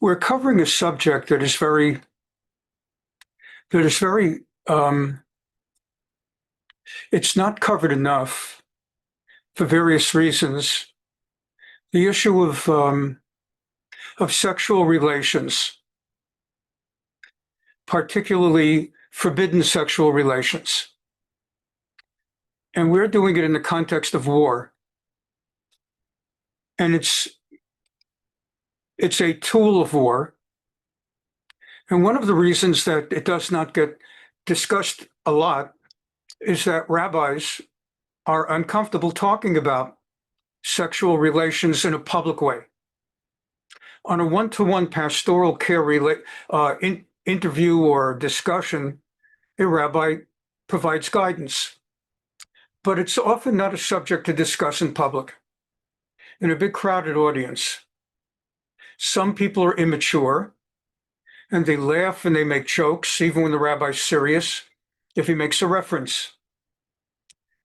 We're covering a subject that is very, it's not covered enough for various reasons. The issue of sexual relations, particularly forbidden sexual relations. And we're doing it in the context of war. And it's a tool of war. And one of the reasons that it does not get discussed a lot is that rabbis are uncomfortable talking about sexual relations in a public way. On a one-to-one pastoral care interview or discussion, a rabbi provides guidance, but it's often not a subject to discuss in public, in a big crowded audience. Some people are immature, and they laugh and they make jokes, even when the rabbi's serious, if he makes a reference.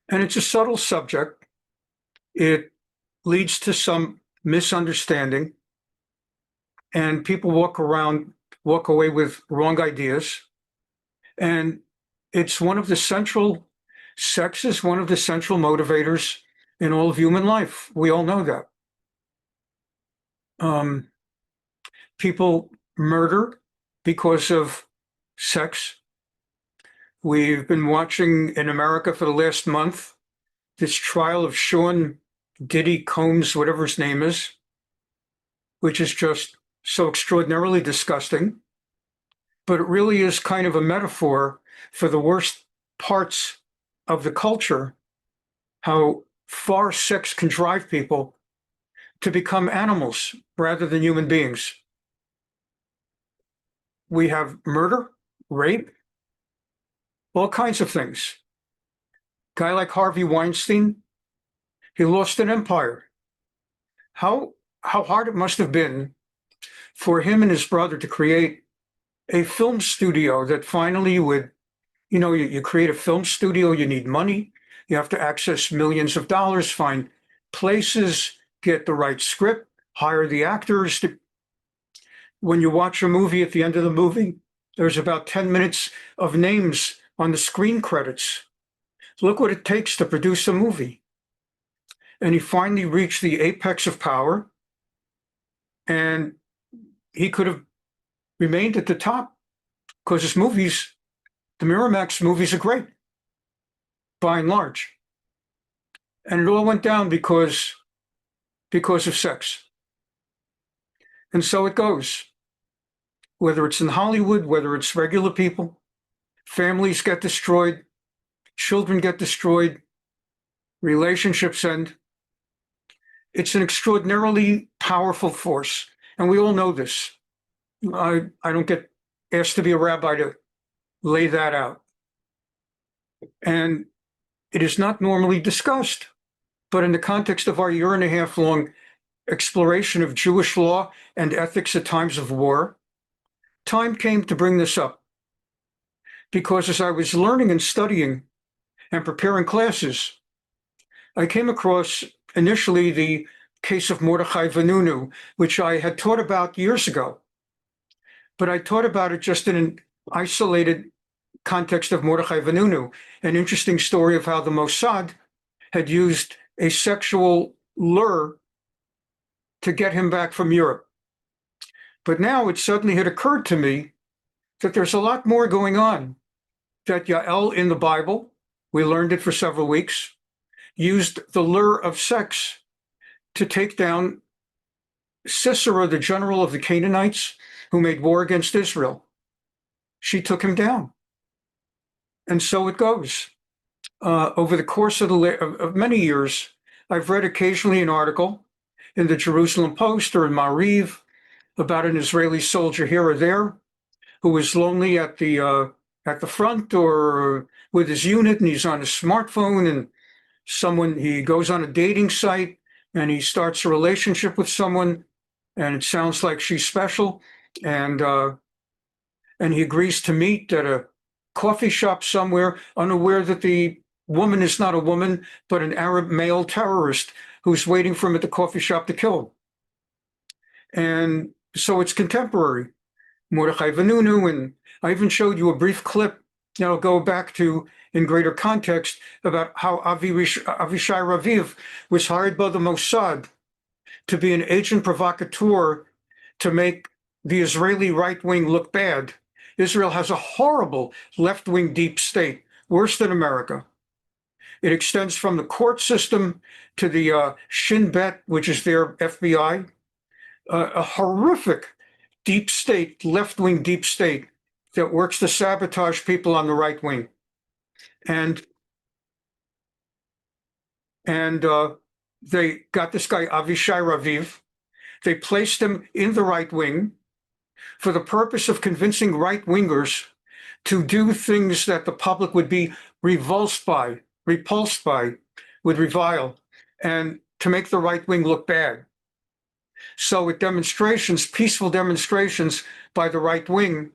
And it's a subtle subject. It leads to some misunderstanding, and people walk away with wrong ideas. And it's one of the central, sex is one of the central motivators in all of human life. We all know that. People murder because of sex. We've been watching in America for the last month this trial of Sean Diddy Combs, whatever his name is, which is just so extraordinarily disgusting. But it really is kind of a metaphor for the worst parts of the culture, how far sex can drive people to become animals rather than human beings. We have murder, rape, all kinds of things. Guy like Harvey Weinstein, he lost an empire. How hard it must have been for him and his brother to create a film studio that finally would, you create a film studio, you need money, you have to access millions of dollars, find places, get the right script, hire the actors. When you watch a movie, at the end of the movie, there's about 10 minutes of names on the screen credits. Look what it takes to produce a movie. And he finally reached the apex of power, and he could have remained at the top because his movies, the Miramax movies, are great, by and large. And it all went down because of sex. And so it goes. Whether it's in Hollywood, whether it's regular people, families get destroyed, children get destroyed, relationships end. It's an extraordinarily powerful force, and we all know this. I don't get asked to be a rabbi to lay that out. And it is not normally discussed, but in the context of our year-and-a-half-long exploration of Jewish law and ethics at times of war, time came to bring this up. Because as I was learning and studying and preparing classes, I came across initially the case of Mordechai Vanunu, which I had taught about years ago. But I taught about it just in an isolated context of Mordechai Vanunu, an interesting story of how the Mossad had used a sexual lure to get him back from Europe. But now it suddenly had occurred to me that there's a lot more going on, that Yael in the Bible, we learned it for several weeks, used the lure of sex to take down Sisera, the general of the Canaanites, who made war against Israel. She took him down. And so it goes. Over the course of many years, I've read occasionally an article in the Jerusalem Post or in Maariv about an Israeli soldier here or there who is lonely at the front or with his unit, and he's on his smartphone, and he goes on a dating site and he starts a relationship with someone, and it sounds like she's special, and he agrees to meet at a coffee shop somewhere, unaware that the woman is not a woman, but an Arab male terrorist who's waiting for him at the coffee shop to kill him. And So it's contemporary. Mordechai Vanunu, and I even showed you a brief clip that'll go back to, in greater context, about how Avishai Raviv was hired by the Mossad to be an agent provocateur to make the Israeli right wing look bad. Israel has a horrible left wing deep state, worse than America. It extends from the court system to the Shin Bet, which is their FBI, a horrific deep state, left wing deep state that works to sabotage people on the right wing. And they got this guy, Avishai Raviv. They placed him in the right wing for the purpose of convincing right wingers to do things that the public would be repulsed by, would revile, and to make the right wing look bad. So at demonstrations, peaceful demonstrations by the right wing,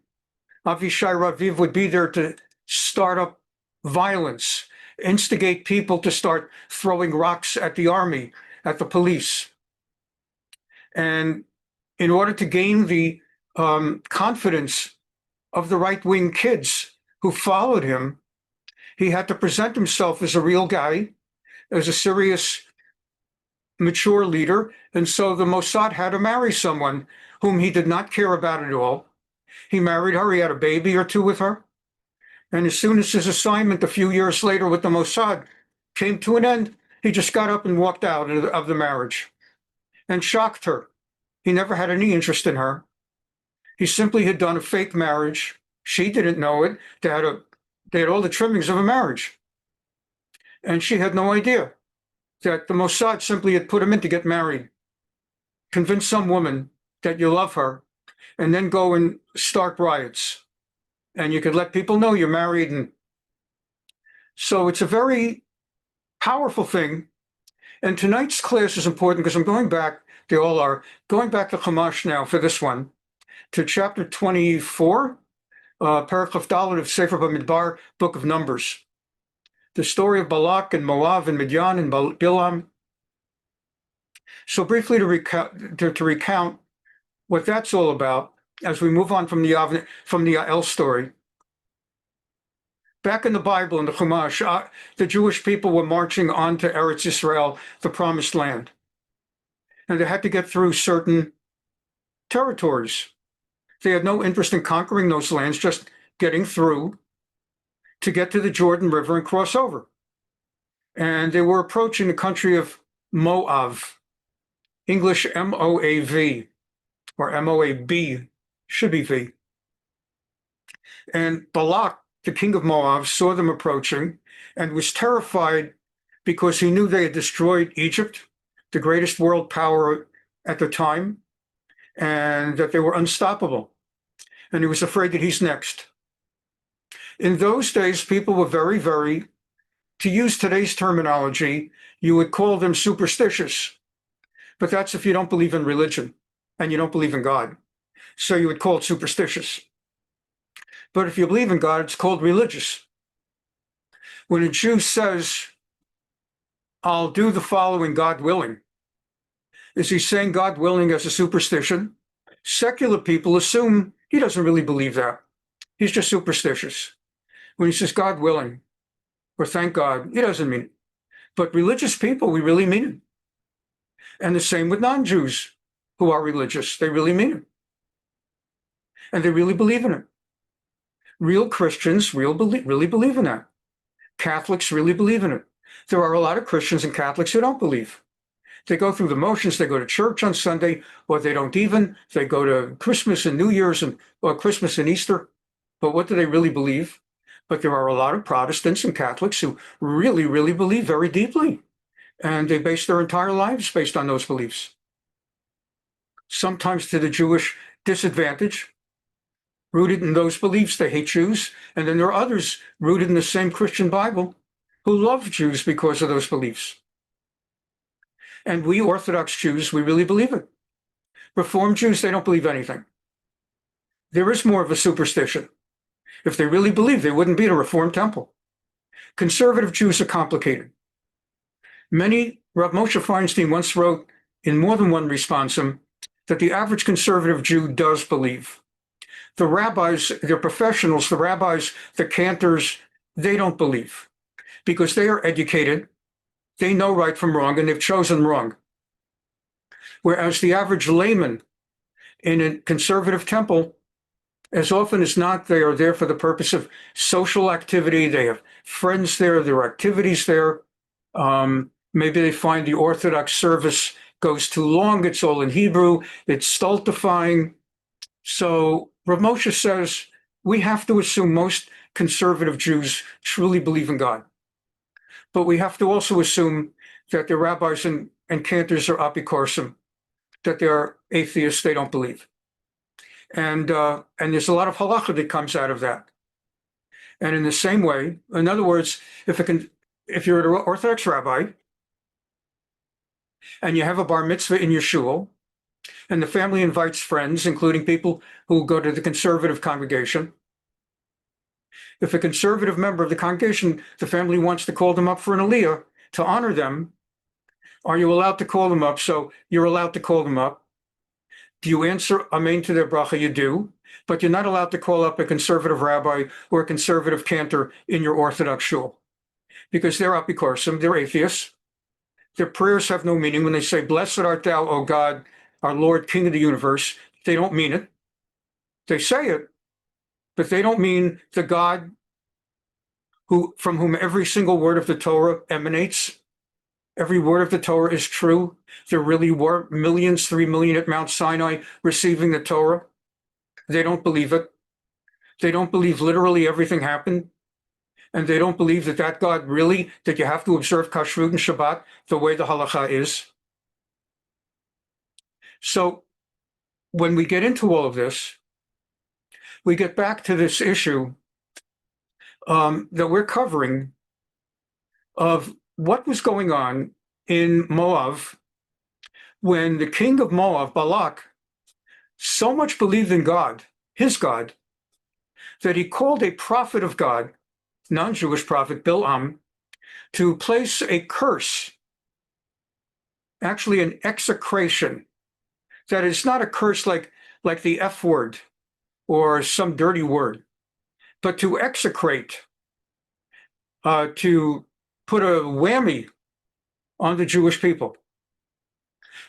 Avishai Raviv would be there to start up violence, instigate people to start throwing rocks at the army, at the police. And in order to gain the confidence of the right-wing kids who followed him, he had to present himself as a real guy, as a serious, mature leader. And so the Mossad had to marry someone whom he did not care about at all. He married her. He had a baby or two with her. And as soon as his assignment a few years later with the Mossad came to an end, he just got up and walked out of the marriage and shocked her. He never had any interest in her. He simply had done a fake marriage. She didn't know it. They had all the trimmings of a marriage. And she had no idea that the Mossad simply had put him in to get married. Convince some woman that you love her, and then go and start riots. And you could let people know you're married. And so it's a very powerful thing. And tonight's class is important because I'm going back, they all are, going back to Chumash now for this one, to chapter 24, Paragraph Dalet of Sefer Bamidbar, Book of Numbers. The story of Balak and Moab and Midian and Bil'am. So briefly to recount what that's all about as we move on from the Yael story. Back in the Bible, in the Chumash, the Jewish people were marching on to Eretz Yisrael, the promised land. And they had to get through certain territories. They had no interest in conquering those lands, just getting through to get to the Jordan River and cross over. And they were approaching the country of Moab, English M-O-A-V, or M-O-A-B, should be V. And Balak, the king of Moab, saw them approaching and was terrified because he knew they had destroyed Egypt, the greatest world power at the time, and that they were unstoppable. And he was afraid that he's next. In those days, people were very, very, to use today's terminology, you would call them superstitious. But that's if you don't believe in religion and you don't believe in God. So you would call it superstitious. But if you believe in God, it's called religious. When a Jew says, I'll do the following, God willing, is he saying God willing as a superstition? Secular people assume he doesn't really believe that. He's just superstitious. When he says God willing, or thank God, he doesn't mean it. But religious people, we really mean it. And the same with non-Jews who are religious. They really mean it. And they really believe in it. Real Christians really believe in that. Catholics really believe in it. There are a lot of Christians and Catholics who don't believe. They go through the motions. They go to church on Sunday, or they don't even. They go to Christmas and New Year's or Christmas and Easter. But what do they really believe? But there are a lot of Protestants and Catholics who really, really believe very deeply. And they base their entire lives based on those beliefs. Sometimes to the Jewish disadvantage. Rooted in those beliefs, they hate Jews. And then there are others rooted in the same Christian Bible who love Jews because of those beliefs. And we Orthodox Jews, we really believe it. Reformed Jews, they don't believe anything. There is more of a superstition. If they really believed, they wouldn't be at a Reformed temple. Conservative Jews are complicated. Rav Moshe Feinstein once wrote in more than one responsum that the average conservative Jew does believe. The rabbis, they're professionals, the rabbis, the cantors, they don't believe because they are educated, they know right from wrong, and they've chosen wrong. Whereas the average layman in a conservative temple, as often as not, they are there for the purpose of social activity. They have friends there, there are activities there. Maybe they find the Orthodox service goes too long, it's all in Hebrew, it's stultifying. So Rav Moshe says we have to assume most conservative Jews truly believe in God. But we have to also assume that the rabbis and cantors are apikorsim, that they are atheists, they don't believe. And there's a lot of halacha that comes out of that. And in the same way, in other words, if you're an Orthodox rabbi and you have a bar mitzvah in your shul, and the family invites friends, including people who go to the conservative congregation, if a conservative member of the congregation, the family wants to call them up for an aliyah to honor them, are you allowed to call them up? So you're allowed to call them up. Do you answer amen to their bracha? You do, but you're not allowed to call up a conservative rabbi or a conservative cantor in your Orthodox shul because they're apikorsim, they're atheists. Their prayers have no meaning. When they say, "Blessed art thou, O God, our Lord, King of the universe," they don't mean it. They say it, but they don't mean the God from whom every single word of the Torah emanates. Every word of the Torah is true. There really were millions, 3 million at Mount Sinai receiving the Torah. They don't believe it. They don't believe literally everything happened. And they don't believe that God really, that you have to observe Kashrut and Shabbat the way the halacha is. So when we get into all of this, we get back to this issue that we're covering of what was going on in Moab when the king of Moab, Balak, so much believed in God, his God, that he called a prophet of God, non-Jewish prophet, Bil'am, to place a curse, actually an execration. That is not a curse like the F word or some dirty word, but to execrate, to put a whammy on the Jewish people.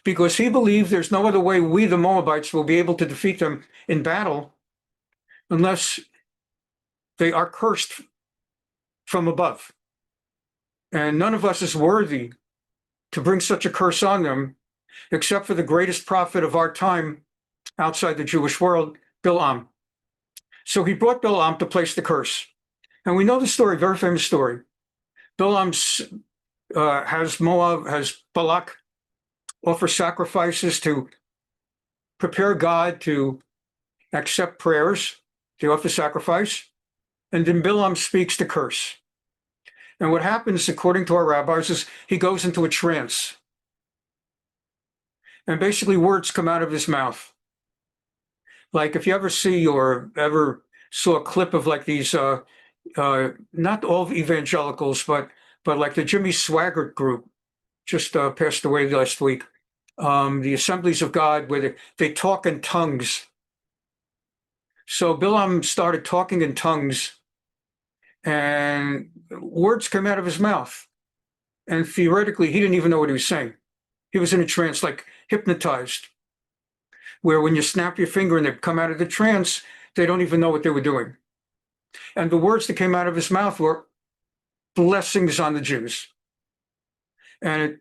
Because he believed there's no other way we, the Moabites, will be able to defeat them in battle unless they are cursed from above. And none of us is worthy to bring such a curse on them, except for the greatest prophet of our time outside the Jewish world, Bil'am. So he brought Bil'am to place the curse. And we know the story, very famous story. Bil'am has Balak offer sacrifices to prepare God to accept prayers, to offer sacrifice. And then Bil'am speaks the curse. And what happens, according to our rabbis, is he goes into a trance. And basically words come out of his mouth. Like if you ever see or ever saw a clip of like these, not all evangelicals, but like the Jimmy Swaggart group, just passed away last week, the Assemblies of God, where they talk in tongues. So Bil'am started talking in tongues, and words came out of his mouth. And theoretically, he didn't even know what he was saying. He was in a trance, like hypnotized, where when you snap your finger and they come out of the trance, they don't even know what they were doing. And the words that came out of his mouth were blessings on the Jews. And it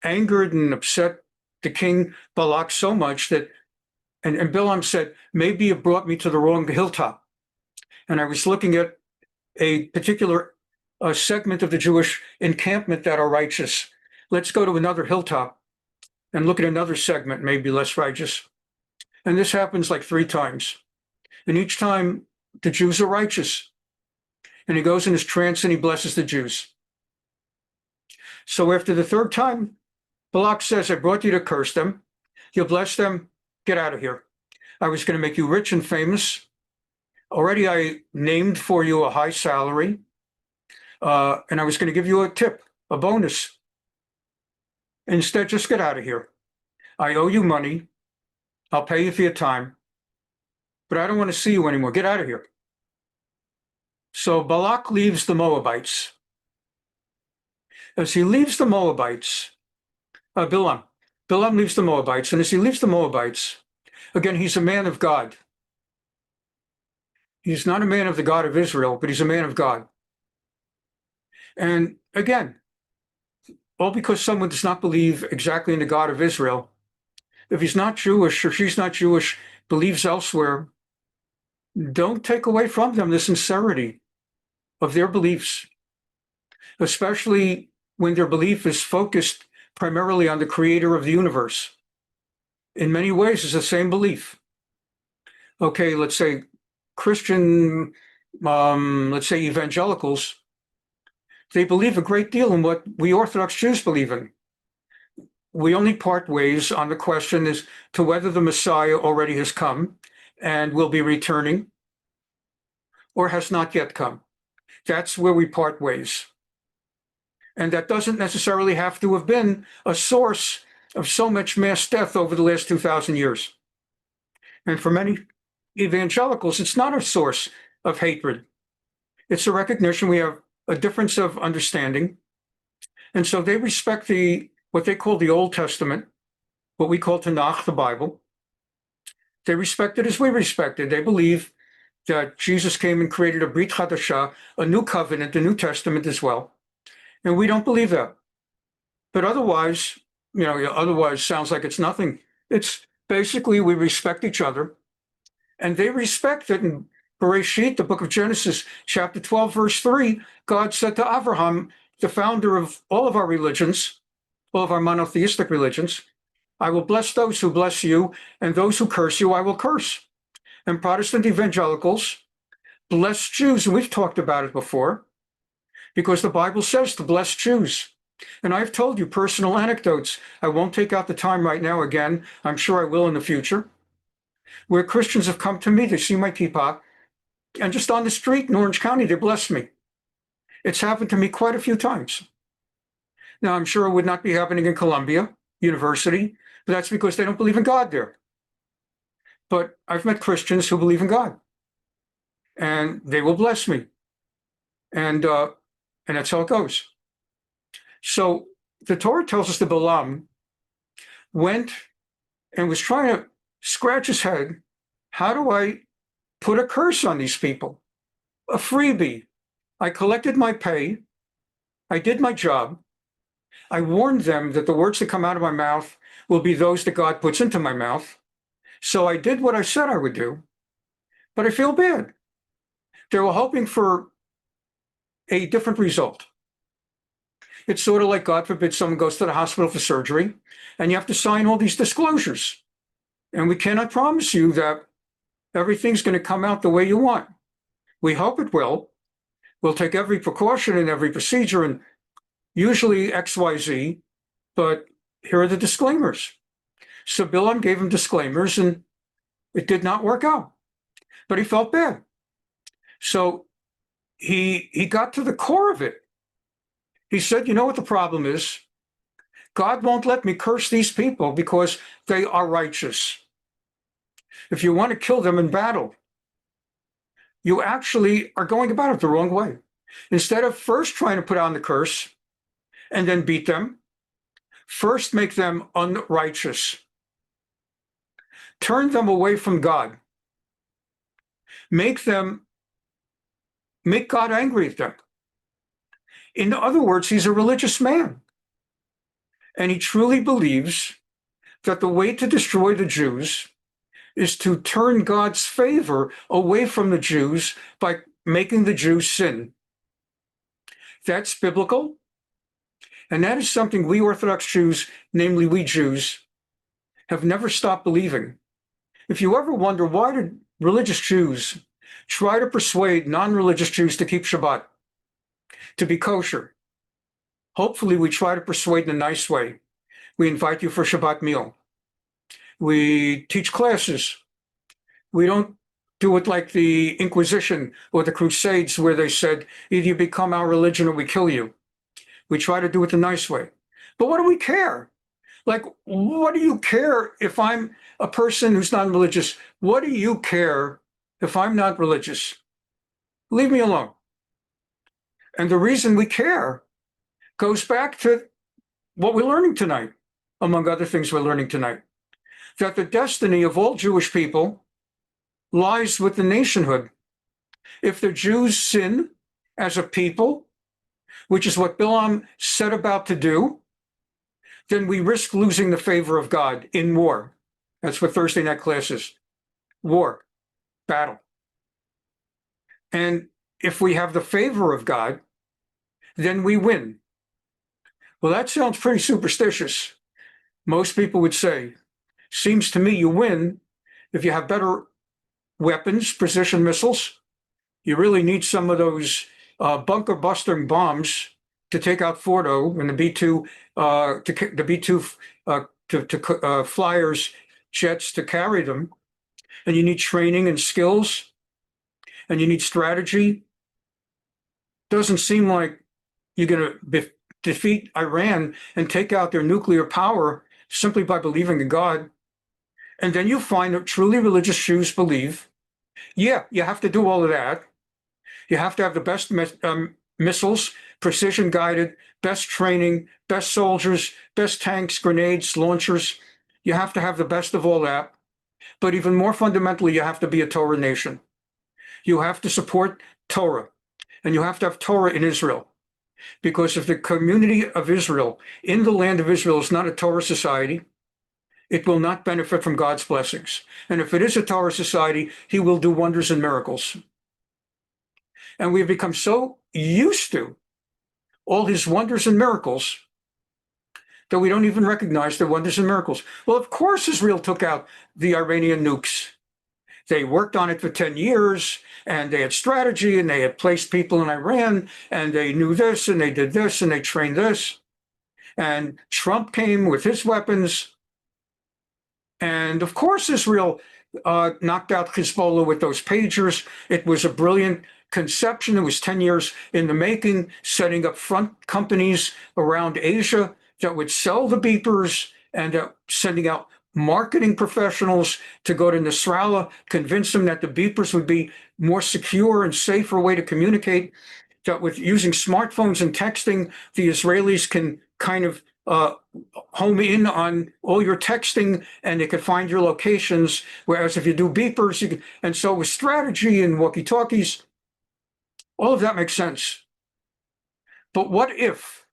angered and upset the king Balak so much that, and Bil'am said, maybe you brought me to the wrong hilltop. And I was looking at a particular segment of the Jewish encampment that are righteous. Let's go to another hilltop and look at another segment, maybe less righteous. And this happens like 3 times. And each time the Jews are righteous. And he goes in his trance and he blesses the Jews. So after the 3rd time, Balak says, I brought you to curse them. You'll bless them. Get out of here. I was going to make you rich and famous. Already I named for you a high salary. And I was going to give you a tip, a bonus. Instead, just get out of here. I owe you money. I'll pay you for your time, but I don't want to see you anymore. Get out of here. So Balak leaves the Moabites. As he leaves the Moabites, Bilam leaves the Moabites, and as he leaves the Moabites, again, he's a man of God. He's not a man of the God of Israel, but he's a man of God. And again, all because someone does not believe exactly in the God of Israel, if he's not Jewish or she's not Jewish, believes elsewhere, don't take away from them the sincerity of their beliefs, especially when their belief is focused primarily on the creator of the universe. In many ways, it's the same belief. Okay, let's say Christian, let's say evangelicals, they believe a great deal in what we Orthodox Jews believe in. We only part ways on the question as to whether the Messiah already has come and will be returning or has not yet come. That's where we part ways. And that doesn't necessarily have to have been a source of so much mass death over the last 2,000 years. And for many evangelicals, it's not a source of hatred. It's a recognition we have a difference of understanding. And so they respect what they call the Old Testament, what we call Tanakh, the Bible. They respect it as we respect it. They believe that Jesus came and created a Brit Chadashah, a new covenant, a New Testament as well. And we don't believe that. But otherwise, otherwise sounds like it's nothing. It's basically we respect each other. And they respect that in Bereshit, the book of Genesis, chapter 12, verse 3, God said to Abraham, the founder of all of our religions, all of our monotheistic religions, I will bless those who bless you, and those who curse you, I will curse. And Protestant evangelicals bless Jews, and we've talked about it before, because the Bible says to bless Jews. And I've told you personal anecdotes. I won't take out the time right now again. I'm sure I will in the future, where Christians have come to me, they see my kippah, and just on the street in Orange County, they bless me. It's happened to me quite a few times. Now, I'm sure it would not be happening in Columbia University, but that's because they don't believe in God there. But I've met Christians who believe in God, and they will bless me. And that's how it goes. So the Torah tells us that Bi'lam went and was trying to scratch his head. How do I put a curse on these people? A freebie. I collected my pay. I did my job. I warned them that the words that come out of my mouth will be those that God puts into my mouth. So I did what I said I would do, but I feel bad. They were hoping for a different result. It's sort of like, God forbid, someone goes to the hospital for surgery, and you have to sign all these disclosures. And we cannot promise you that everything's going to come out the way you want. We hope it will. We'll take every precaution and every procedure, and usually XYZ, but here are the disclaimers. So Bil'am gave him disclaimers, and it did not work out. But he felt bad. So he got to the core of it. He said, you know what the problem is? God won't let me curse these people because they are righteous. If you want to kill them in battle, you actually are going about it the wrong way. Instead of first trying to put on the curse and then beat them, first make them unrighteous. Turn them away from God. Make God angry at them. In other words, he's a religious man. And he truly believes that the way to destroy the Jews is to turn God's favor away from the Jews by making the Jews sin. That's biblical. And that is something we Orthodox Jews, namely we Jews, have never stopped believing. If you ever wonder, why did religious Jews try to persuade non-religious Jews to keep Shabbat, to be kosher? Hopefully we try to persuade in a nice way. We invite you for Shabbat meal. We teach classes. We don't do it like the Inquisition or the Crusades, where they said, either you become our religion or we kill you. We try to do it the nice way. But what do we care? Like, what do you care if I'm a person who's not religious? What do you care if I'm not religious? Leave me alone. And the reason we care goes back to what we're learning tonight, among other things we're learning tonight, that the destiny of all Jewish people lies with the nationhood. If the Jews sin as a people, which is what Bil'am set about to do, then we risk losing the favor of God in war. That's what Thursday night class is. War, battle. And if we have the favor of God, then we win. Well, that sounds pretty superstitious. Most people would say, seems to me you win if you have better weapons, precision missiles. You really need some of those bunker busting bombs to take out Fordo and the B-2 the B-2 flyers jets to carry them. And you need training and skills, and you need strategy. Doesn't seem like you're going to defeat Iran and take out their nuclear power simply by believing in God. And then you find that truly religious Jews believe, yeah, you have to do all of that. You have to have the best missiles, precision guided, best training, best soldiers, best tanks, grenades, launchers. You have to have the best of all that. But even more fundamentally, you have to be a Torah nation. You have to support Torah, and you have to have Torah in Israel. Because if the community of Israel in the land of Israel is not a Torah society, it will not benefit from God's blessings. And if it is a Torah society, he will do wonders and miracles. And we've become so used to all his wonders and miracles that we don't even recognize the wonders and miracles. Well, of course, Israel took out the Iranian nukes. They worked on it for 10 years, and they had strategy, and they had placed people in Iran, and they knew this, and they did this, and they trained this. And Trump came with his weapons. And of course, Israel knocked out Hezbollah with those pagers. It was a brilliant conception. It was 10 years in the making, setting up front companies around Asia that would sell the beepers and sending out marketing professionals to go to Nasrallah, convince them that the beepers would be more secure and safer way to communicate, that with using smartphones and texting, the Israelis can kind of home in on all your texting and they could find your locations. Whereas if you do beepers, you can, and so with strategy and walkie-talkies, all of that makes sense. But what if,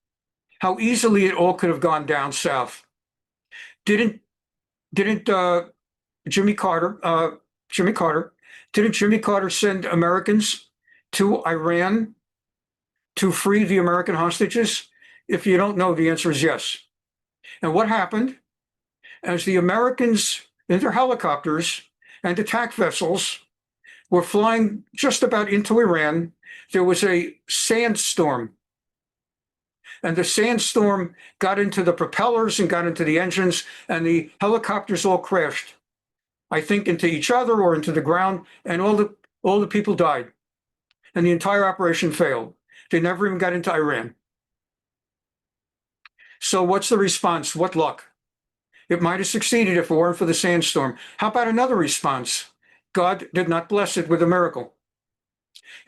how easily it all could have gone down south? Didn't Jimmy Carter send Americans to Iran to free the American hostages? If you don't know, the answer is yes. And what happened? As the Americans in their helicopters and attack vessels were flying just about into Iran, there was a sandstorm. And the sandstorm got into the propellers and got into the engines, and the helicopters all crashed, I think into each other or into the ground, and all the people died. And the entire operation failed. They never even got into Iran. So what's the response? What luck? It might have succeeded if it weren't for the sandstorm. How about another response? God did not bless it with a miracle.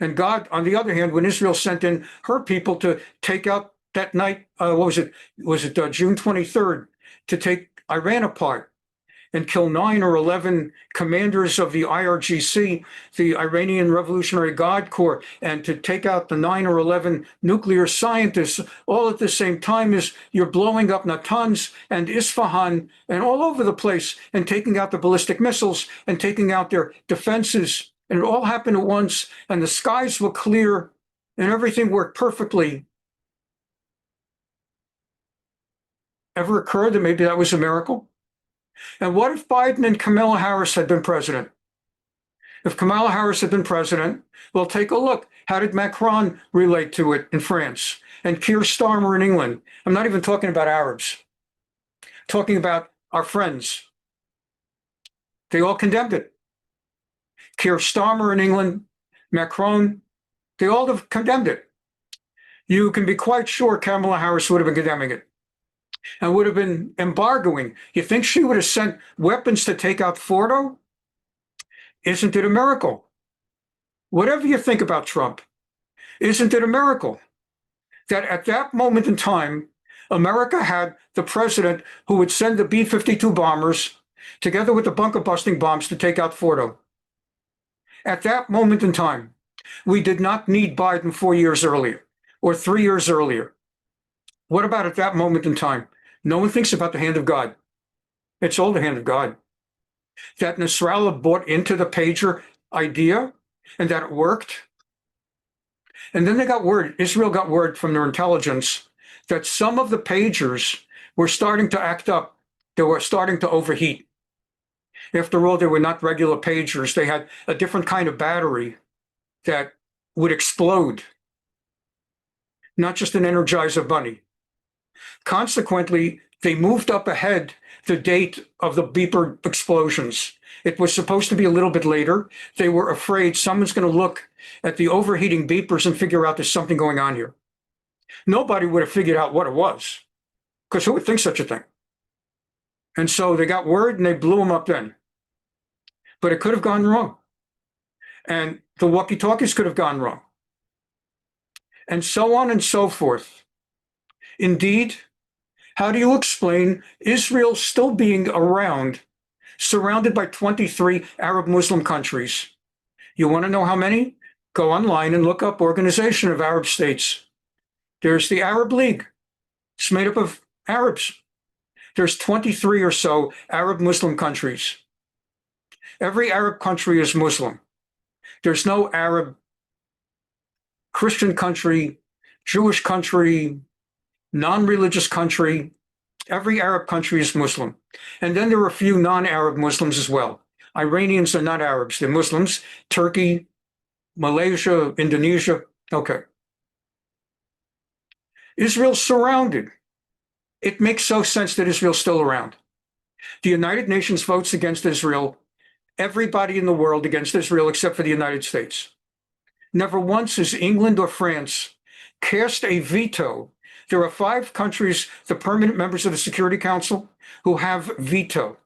And God, on the other hand, when Israel sent in her people to take out that night, what was it? Was it June 23rd, to take Iran apart and kill 9 or 11 commanders of the IRGC, the Iranian Revolutionary Guard Corps, and to take out the 9 or 11 nuclear scientists, all at the same time as you're blowing up Natanz and Isfahan and all over the place and taking out the ballistic missiles and taking out their defenses. And it all happened at once, and the skies were clear and everything worked perfectly. Ever occurred that maybe that was a miracle? And what if Biden and Kamala Harris had been president? If Kamala Harris had been president, well, take a look. How did Macron relate to it in France? And Keir Starmer in England? I'm not even talking about Arabs. I'm talking about our friends. They all condemned it. Keir Starmer in England, Macron, they all have condemned it. You can be quite sure Kamala Harris would have been condemning it. and would have been embargoing. You think she would have sent weapons to take out Fordo? Isn't it a miracle? Whatever you think about Trump, isn't it a miracle that at that moment in time, America had the president who would send the B-52 bombers together with the bunker busting bombs to take out Fordo? At that moment in time, we did not need Biden 4 years earlier or 3 years earlier. What about at that moment in time? No one thinks about the hand of God. It's all the hand of God. That Nasrallah bought into the pager idea and that it worked. And then they got word, Israel got word from their intelligence that some of the pagers were starting to act up. They were starting to overheat. After all, they were not regular pagers. They had a different kind of battery that would explode, not just an Energizer bunny. Consequently, they moved up ahead the date of the beeper explosions. It was supposed to be a little bit later. They were afraid someone's going to look at the overheating beepers and figure out there's something going on here. Nobody would have figured out what it was, because who would think such a thing? And so they got word and they blew them up then. But it could have gone wrong. And the walkie-talkies could have gone wrong. And so on and so forth. Indeed, how do you explain Israel still being around, surrounded by 23 Arab Muslim countries? You want to know how many? Go online and look up Organization of Arab States. There's the Arab League. It's made up of Arabs. There's 23 or so Arab Muslim countries. Every Arab country is Muslim. There's no Arab Christian country, Jewish country, non-religious country. Every Arab country is Muslim. And then there are a few non-Arab Muslims as well. Iranians are not Arabs, they're Muslims. Turkey, Malaysia, Indonesia. Okay. Israel's surrounded. It makes no sense that Israel's still around. The United Nations votes against Israel. Everybody in the world against Israel except for the United States. Never once has England or France cast a veto. There are 5 countries, the permanent members of the Security Council, who have veto.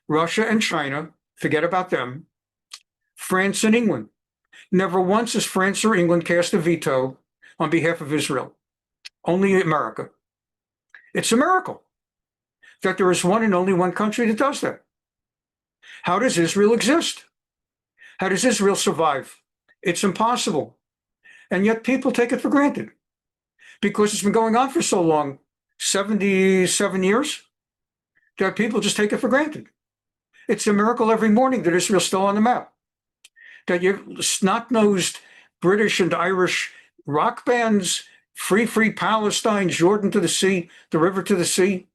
Russia and China, forget about them. France and England. Never once has France or England cast a veto on behalf of Israel. Only America. It's a miracle that there is one and only one country that does that. How does Israel exist? How does Israel survive? It's impossible. And yet people take it for granted because it's been going on for so long, 77 years, that people just take it for granted. It's a miracle every morning that Israel's still on the map. That you snot-nosed British and Irish rock bands, free Palestine, Jordan to the sea, the river to the sea.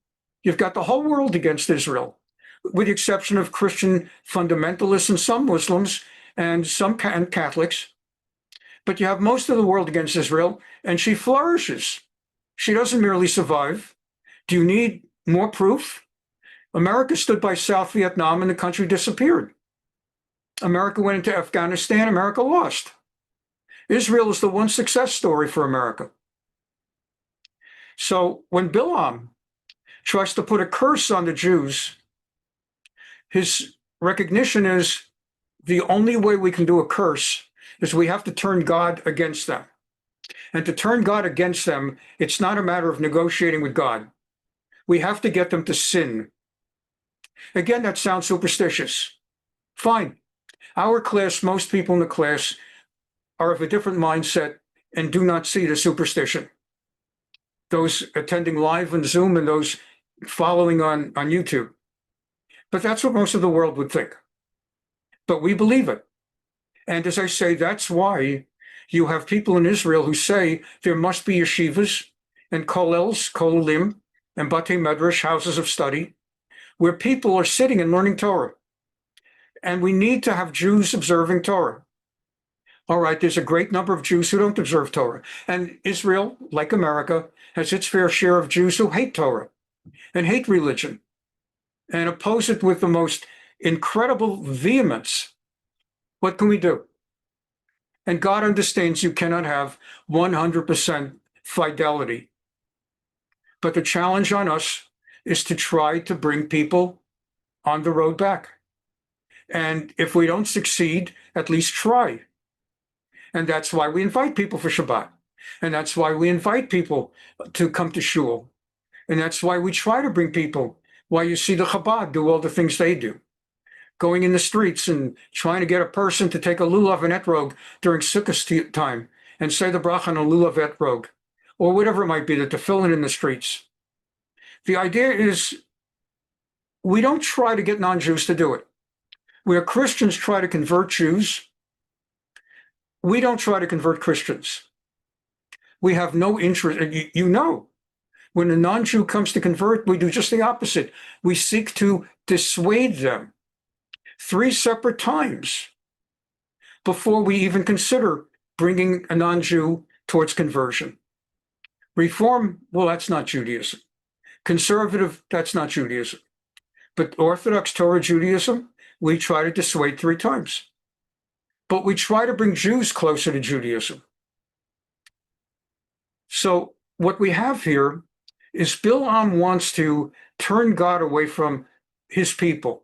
You've got the whole world against Israel, with the exception of Christian fundamentalists and some Muslims and some Catholics. But you have most of the world against Israel, and she flourishes. She doesn't merely survive. Do you need more proof? America stood by South Vietnam and the country disappeared. America went into Afghanistan, America lost. Israel is the one success story for America. So when Bil'am tries to put a curse on the Jews, his recognition is the only way we can do a curse is we have to turn God against them. And to turn God against them, it's not a matter of negotiating with God. We have to get them to sin. Again, that sounds superstitious. Fine. Our class, most people in the class, are of a different mindset and do not see the superstition. Those attending live on Zoom and those following on YouTube. But that's what most of the world would think. But we believe it. And as I say, that's why you have people in Israel who say there must be yeshivas and kollels, kollim, and batei medrash, houses of study, where people are sitting and learning Torah. And we need to have Jews observing Torah. All right, there's a great number of Jews who don't observe Torah. And Israel, like America, has its fair share of Jews who hate Torah and hate religion and oppose it with the most incredible vehemence. What can we do? And God understands you cannot have 100% fidelity. But the challenge on us is to try to bring people on the road back. And if we don't succeed, at least try. And that's why we invite people for Shabbat. And that's why we invite people to come to shul. And that's why we try to bring people, why you see the Chabad do all the things they do. Going in the streets and trying to get a person to take a lulav and etrog during Sukkot time and say the bracha on a lulav etrog, or whatever it might be, that to fill in the streets. The idea is we don't try to get non-Jews to do it. Where Christians try to convert Jews, we don't try to convert Christians. We have no interest. You know, when a non-Jew comes to convert, we do just the opposite. We seek to dissuade them 3 separate times before we even consider bringing a non-Jew towards conversion. Reform, well, that's not Judaism. Conservative, that's not Judaism. But Orthodox Torah Judaism, we try to dissuade 3 times. But we try to bring Jews closer to Judaism. So what we have here is Bil'am wants to turn God away from his people.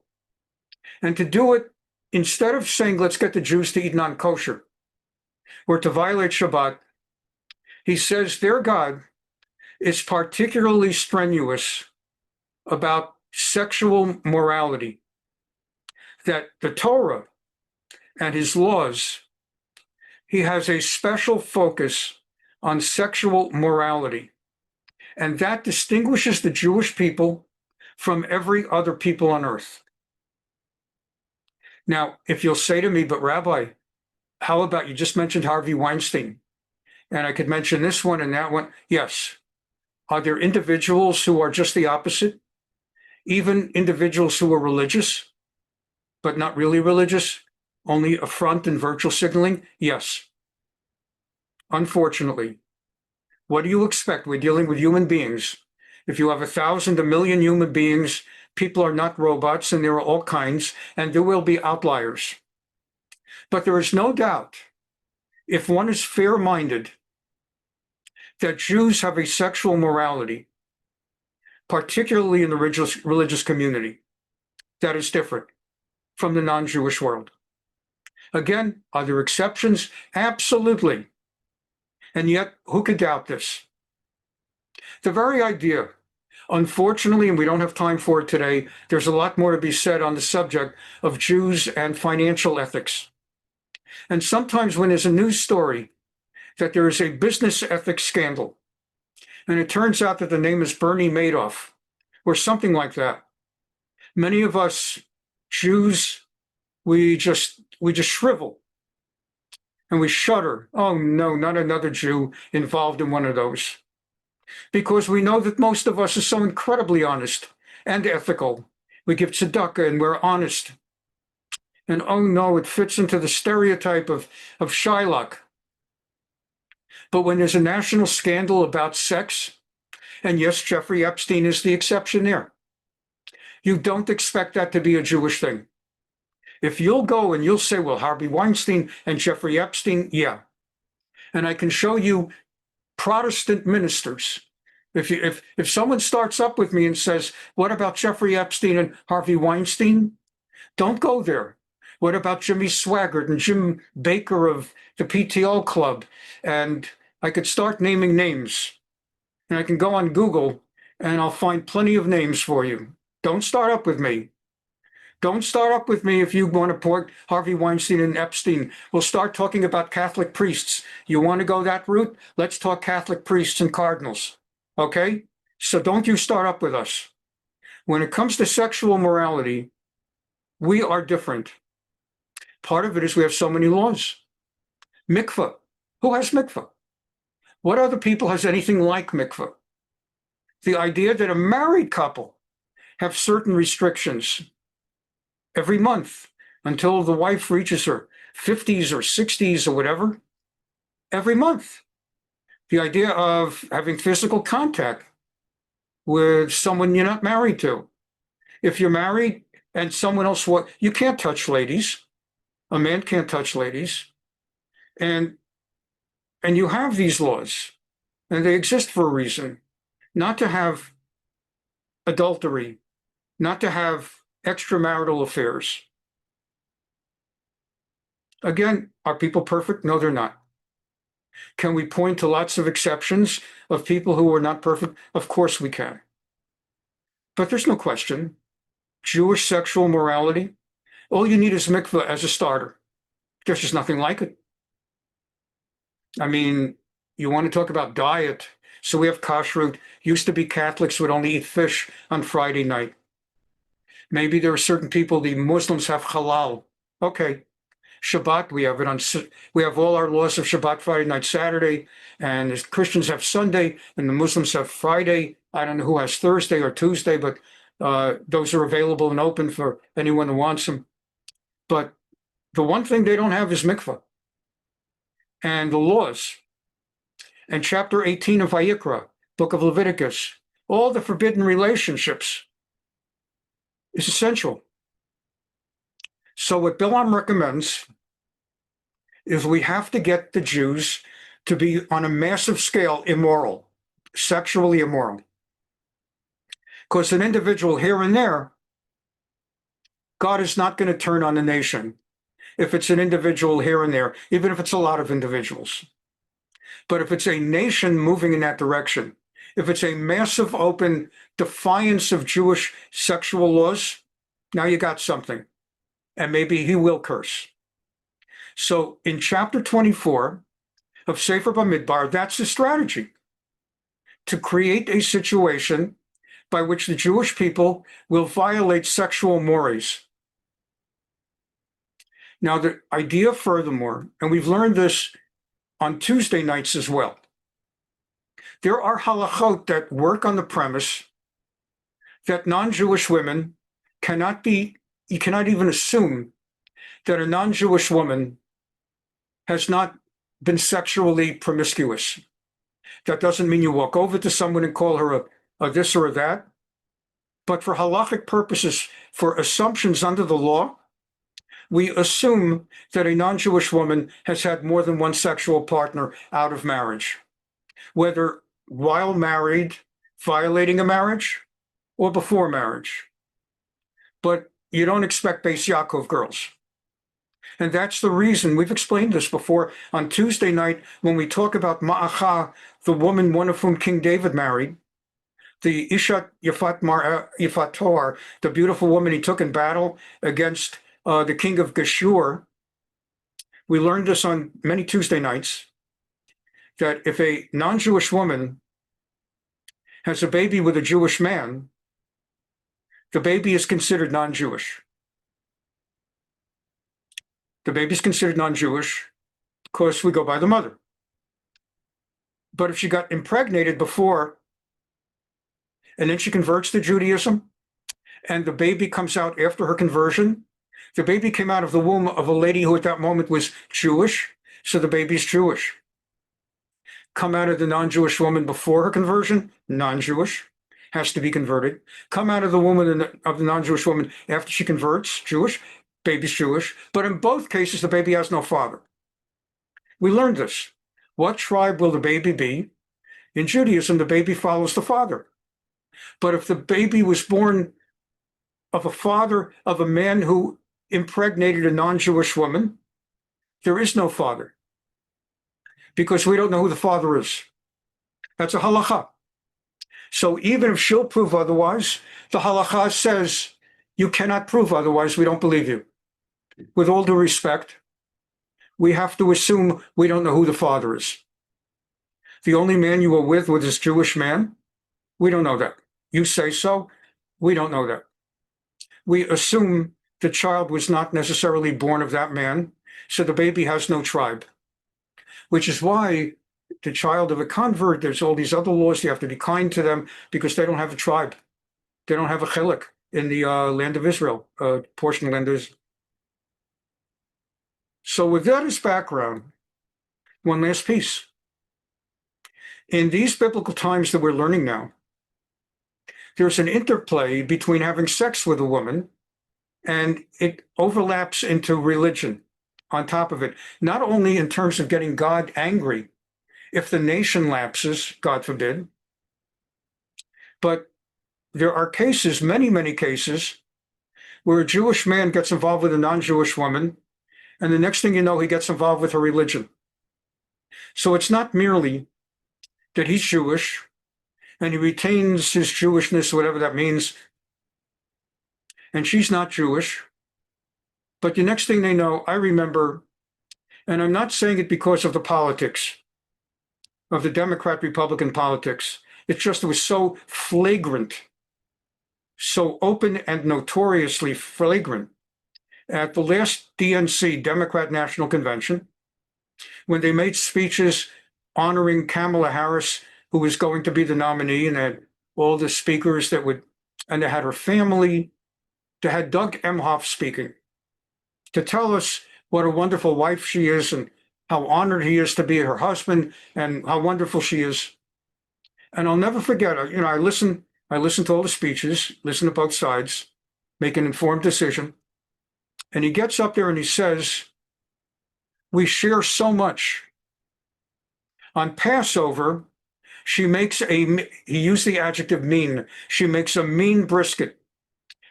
And to do it, instead of saying, let's get the Jews to eat non-kosher or to violate Shabbat, he says their God is particularly strenuous about sexual morality, that the Torah and his laws, he has a special focus on sexual morality. And that distinguishes the Jewish people from every other people on earth. Now, if you'll say to me, but Rabbi, how about, you just mentioned Harvey Weinstein, and I could mention this one and that one. Yes. Are there individuals who are just the opposite? Even individuals who are religious, but not really religious, only a front and virtual signaling? Yes. Unfortunately. What do you expect? We're dealing with human beings. If you have 1,000, 1,000,000 human beings, people are not robots, and there are all kinds, and there will be outliers. But there is no doubt, if one is fair-minded, that Jews have a sexual morality, particularly in the religious community, that is different from the non-Jewish world. Again, are there exceptions? Absolutely. And yet, who could doubt this? The very idea, unfortunately, and we don't have time for it today, there's a lot more to be said on the subject of Jews and financial ethics. And sometimes when there's a news story that there is a business ethics scandal, and it turns out that the name is Bernie Madoff, or something like that, many of us Jews, we just shrivel and we shudder. Oh no, not another Jew involved in one of those. Because we know that most of us are so incredibly honest and ethical. We give tzedakah and we're honest. And oh no, it fits into the stereotype of Shylock. But when there's a national scandal about sex, and yes, Jeffrey Epstein is the exception there, you don't expect that to be a Jewish thing. If you'll go and you'll say, well, Harvey Weinstein and Jeffrey Epstein, yeah. And I can show you Protestant ministers. If someone starts up with me and says, what about Jeffrey Epstein and Harvey Weinstein? Don't go there. What about Jimmy Swaggart and Jim Baker of the PTO Club? And I could start naming names. And I can go on Google and I'll find plenty of names for you. Don't start up with me. Don't start up with me if you want to put Harvey Weinstein and Epstein. We'll start talking about Catholic priests. You want to go that route? Let's talk Catholic priests and cardinals. Okay? So don't you start up with us. When it comes to sexual morality, we are different. Part of it is we have so many laws. Mikveh. Who has mikveh? What other people has anything like mikveh? The idea that a married couple have certain restrictions every month until the wife reaches her 50s or 60s or whatever, every month. The idea of having physical contact with someone you're not married to. If you're married and someone else, you can't touch ladies. A man can't touch ladies. And you have these laws, and they exist for a reason. not to have adultery, not to have extramarital affairs. Again, are people perfect? No, they're not. Can we point to lots of exceptions of people who are not perfect? Of course we can. But there's no question. Jewish sexual morality, all you need is mikveh as a starter. There's just nothing like it. I mean, you want to talk about diet. So we have kashrut. Used to be Catholics would only eat fish on Friday night. Maybe there are certain people, the Muslims have halal. Okay. Shabbat, we have it on. We have all our laws of Shabbat, Friday night, Saturday, and the Christians have Sunday, and the Muslims have Friday. I don't know who has Thursday or Tuesday, but those are available and open for anyone who wants them. But the one thing they don't have is mikvah and the laws. And chapter 18 of Vayikra, book of Leviticus, all the forbidden relationships is essential. So what Bil'am recommends is we have to get the Jews to be on a massive scale immoral, sexually immoral. Because an individual here and there, God is not going to turn on the nation if it's an individual here and there, even if it's a lot of individuals. But if it's a nation moving in that direction, if it's a massive open defiance of Jewish sexual laws, now you got something. And maybe he will curse. So in chapter 24 of Sefer Bamidbar, that's the strategy, to create a situation by which the Jewish people will violate sexual mores. Now, the idea furthermore, and we've learned this on Tuesday nights as well, there are halachot that work on the premise that non-Jewish women cannot be, you cannot even assume that a non-Jewish woman has not been sexually promiscuous. That doesn't mean you walk over to someone and call her a this or a that. But for halachic purposes, for assumptions under the law, we assume that a non-Jewish woman has had more than one sexual partner out of marriage, whether while married, violating a marriage, or before marriage. But you don't expect Beis Yaakov girls. And that's the reason, we've explained this before on Tuesday night when we talk about Ma'acha, the woman one of whom King David married, the Ishat Yifat Toar, the beautiful woman he took in battle against the king of Geshur. We learned this on many Tuesday nights, that if a non-Jewish woman has a baby with a Jewish man, the baby is considered non-Jewish. The baby is considered non-Jewish because we go by the mother. But if she got impregnated before, and then she converts to Judaism, and the baby comes out after her conversion, the baby came out of the womb of a lady who at that moment was Jewish, so the baby's Jewish. Come out of the non-Jewish woman before her conversion, non-Jewish, has to be converted. Come out of the womb of the non-Jewish woman after she converts, Jewish, baby's Jewish. But in both cases, the baby has no father. We learned this. What tribe will the baby be? In Judaism, the baby follows the father. But if the baby was born of a father of a man who impregnated a non-Jewish woman, there is no father, because we don't know who the father is. That's a halacha. So even if she'll prove otherwise, the halacha says you cannot prove otherwise, we don't believe you. With all due respect, we have to assume we don't know who the father is. The only man you were with this Jewish man, we don't know that. You say so, we don't know that. We assume the child was not necessarily born of that man, so the baby has no tribe, which is why the child of a convert, there's all these other laws, you have to be kind to them because they don't have a tribe. They don't have a chilek in the land of Israel, portion of land of Israel. So with that as background, one last piece. In these biblical times that we're learning now, there's an interplay between having sex with a woman and it overlaps into religion on top of it, not only in terms of getting God angry if the nation lapses, God forbid, But there are cases, many, many cases, where a Jewish man gets involved with a non-Jewish woman, and the next thing you know, he gets involved with her religion. So it's not merely that he's Jewish and he retains his Jewishness, whatever that means, and she's not Jewish. But the next thing they know, I remember, and I'm not saying it because of the politics, of the Democrat-Republican politics. It's just it was so flagrant, so open and notoriously flagrant at the last DNC, Democrat National Convention, when they made speeches honoring Kamala Harris, who was going to be the nominee, and had all the speakers that would, and they had her family. They had Doug Emhoff speaking to tell us what a wonderful wife she is and how honored he is to be her husband and how wonderful she is. And I'll never forget, I listen to all the speeches, listen to both sides, make an informed decision. And he gets up there and he says, we share so much. On Passover, she makes he used the adjective mean. She makes a mean brisket.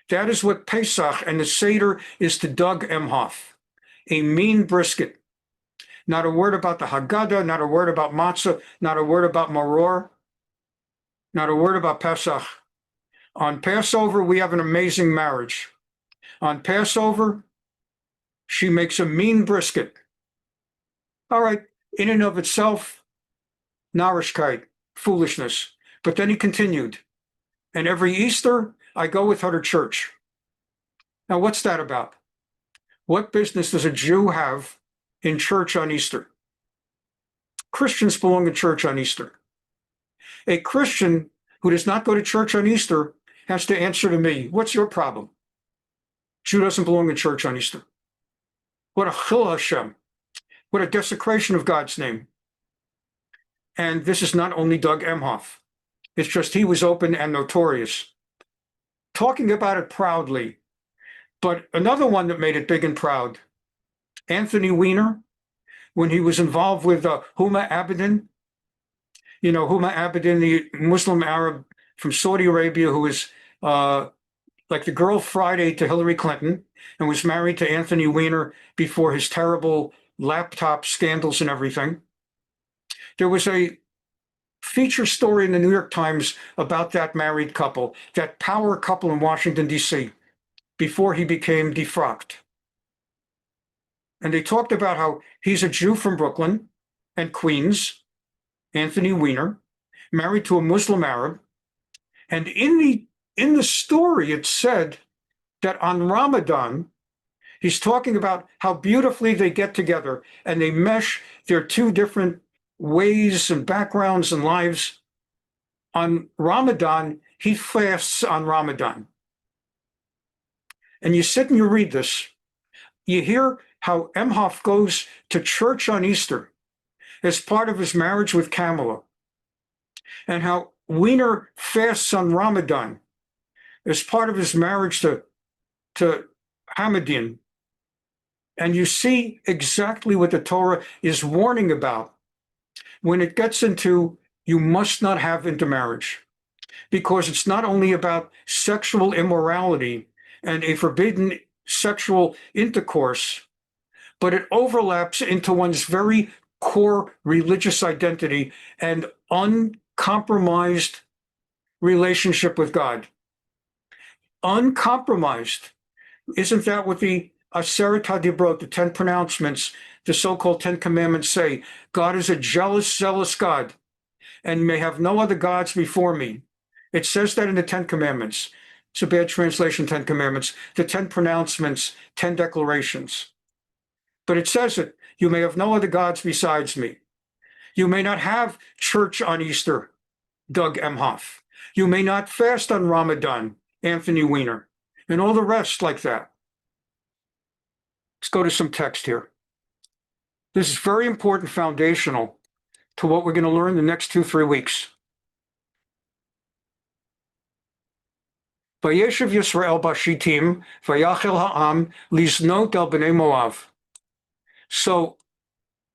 That is what Pesach and the Seder is to Doug Emhoff, a mean brisket. Not a word about the Haggadah, not a word about matzah, not a word about maror, not a word about Pesach. On Passover, we have an amazing marriage. On Passover, she makes a mean brisket. All right, in and of itself, narishkeit, foolishness. But then he continued, and every Easter, I go with her to church. Now, what's that about? What business does a Jew have in church on Easter? Christians belong in church on Easter. A Christian who does not go to church on Easter has to answer to me, what's your problem? Jew doesn't belong in church on Easter. What a chil Hashem. What a desecration of God's name. And this is not only Doug Emhoff. It's just he was open and notorious, talking about it proudly. But another one that made it big and proud, Anthony Weiner, when he was involved with Huma Abedin, Huma Abedin, the Muslim Arab from Saudi Arabia, who was like the girl Friday to Hillary Clinton and was married to Anthony Weiner before his terrible laptop scandals and everything. There was a feature story in the New York Times about that married couple, that power couple in Washington, D.C., before he became defrocked. And they talked about how he's a Jew from Brooklyn and Queens, Anthony Weiner, married to a Muslim Arab. And in the story, it said that on Ramadan, he's talking about how beautifully they get together and they mesh their two different ways and backgrounds and lives. On Ramadan, he fasts on Ramadan. And you sit and you read this. You hear how Emhoff goes to church on Easter as part of his marriage with Kamala, and how Weiner fasts on Ramadan as part of his marriage to Hamadin. And you see exactly what the Torah is warning about when it gets into you must not have intermarriage, because it's not only about sexual immorality and a forbidden sexual intercourse, but it overlaps into one's very core religious identity and uncompromised relationship with God. Uncompromised. Isn't that what the Aseret HaDibrot, the 10 pronouncements, the so-called 10 commandments say? God is a jealous, zealous God, and may have no other gods before me. It says that in the 10 commandments. It's a bad translation, 10 commandments. The 10 pronouncements, 10 declarations. But it says it. You may have no other gods besides me. You may not have church on Easter, Doug Emhoff. You may not fast on Ramadan, Anthony Weiner, and all the rest like that. Let's go to some text here. This is very important, foundational to what we're going to learn the next 2-3 weeks. Vayeshev Yisrael b'Shittim, vayachel ha'am liznot el b'nei Moav. So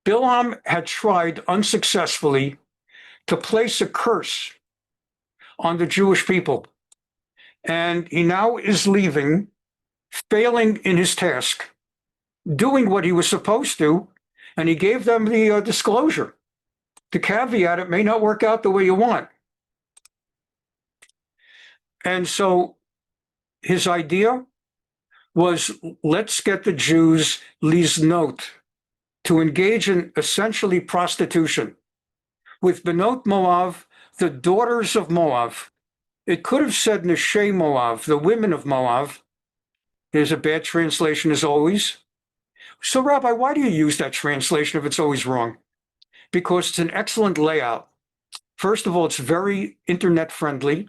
Bil'am had tried unsuccessfully to place a curse on the Jewish people. And he now is leaving, failing in his task, doing what he was supposed to, and he gave them the disclosure. The caveat, it may not work out the way you want. And so his idea was, let's get the Jews, liznot, to engage in essentially prostitution. With Benot Moab, the daughters of Moab. It could have said Neshei Moab, the women of Moab. There's a bad translation as always. So, Rabbi, why do you use that translation if it's always wrong? Because it's an excellent layout. First of all, it's very internet friendly,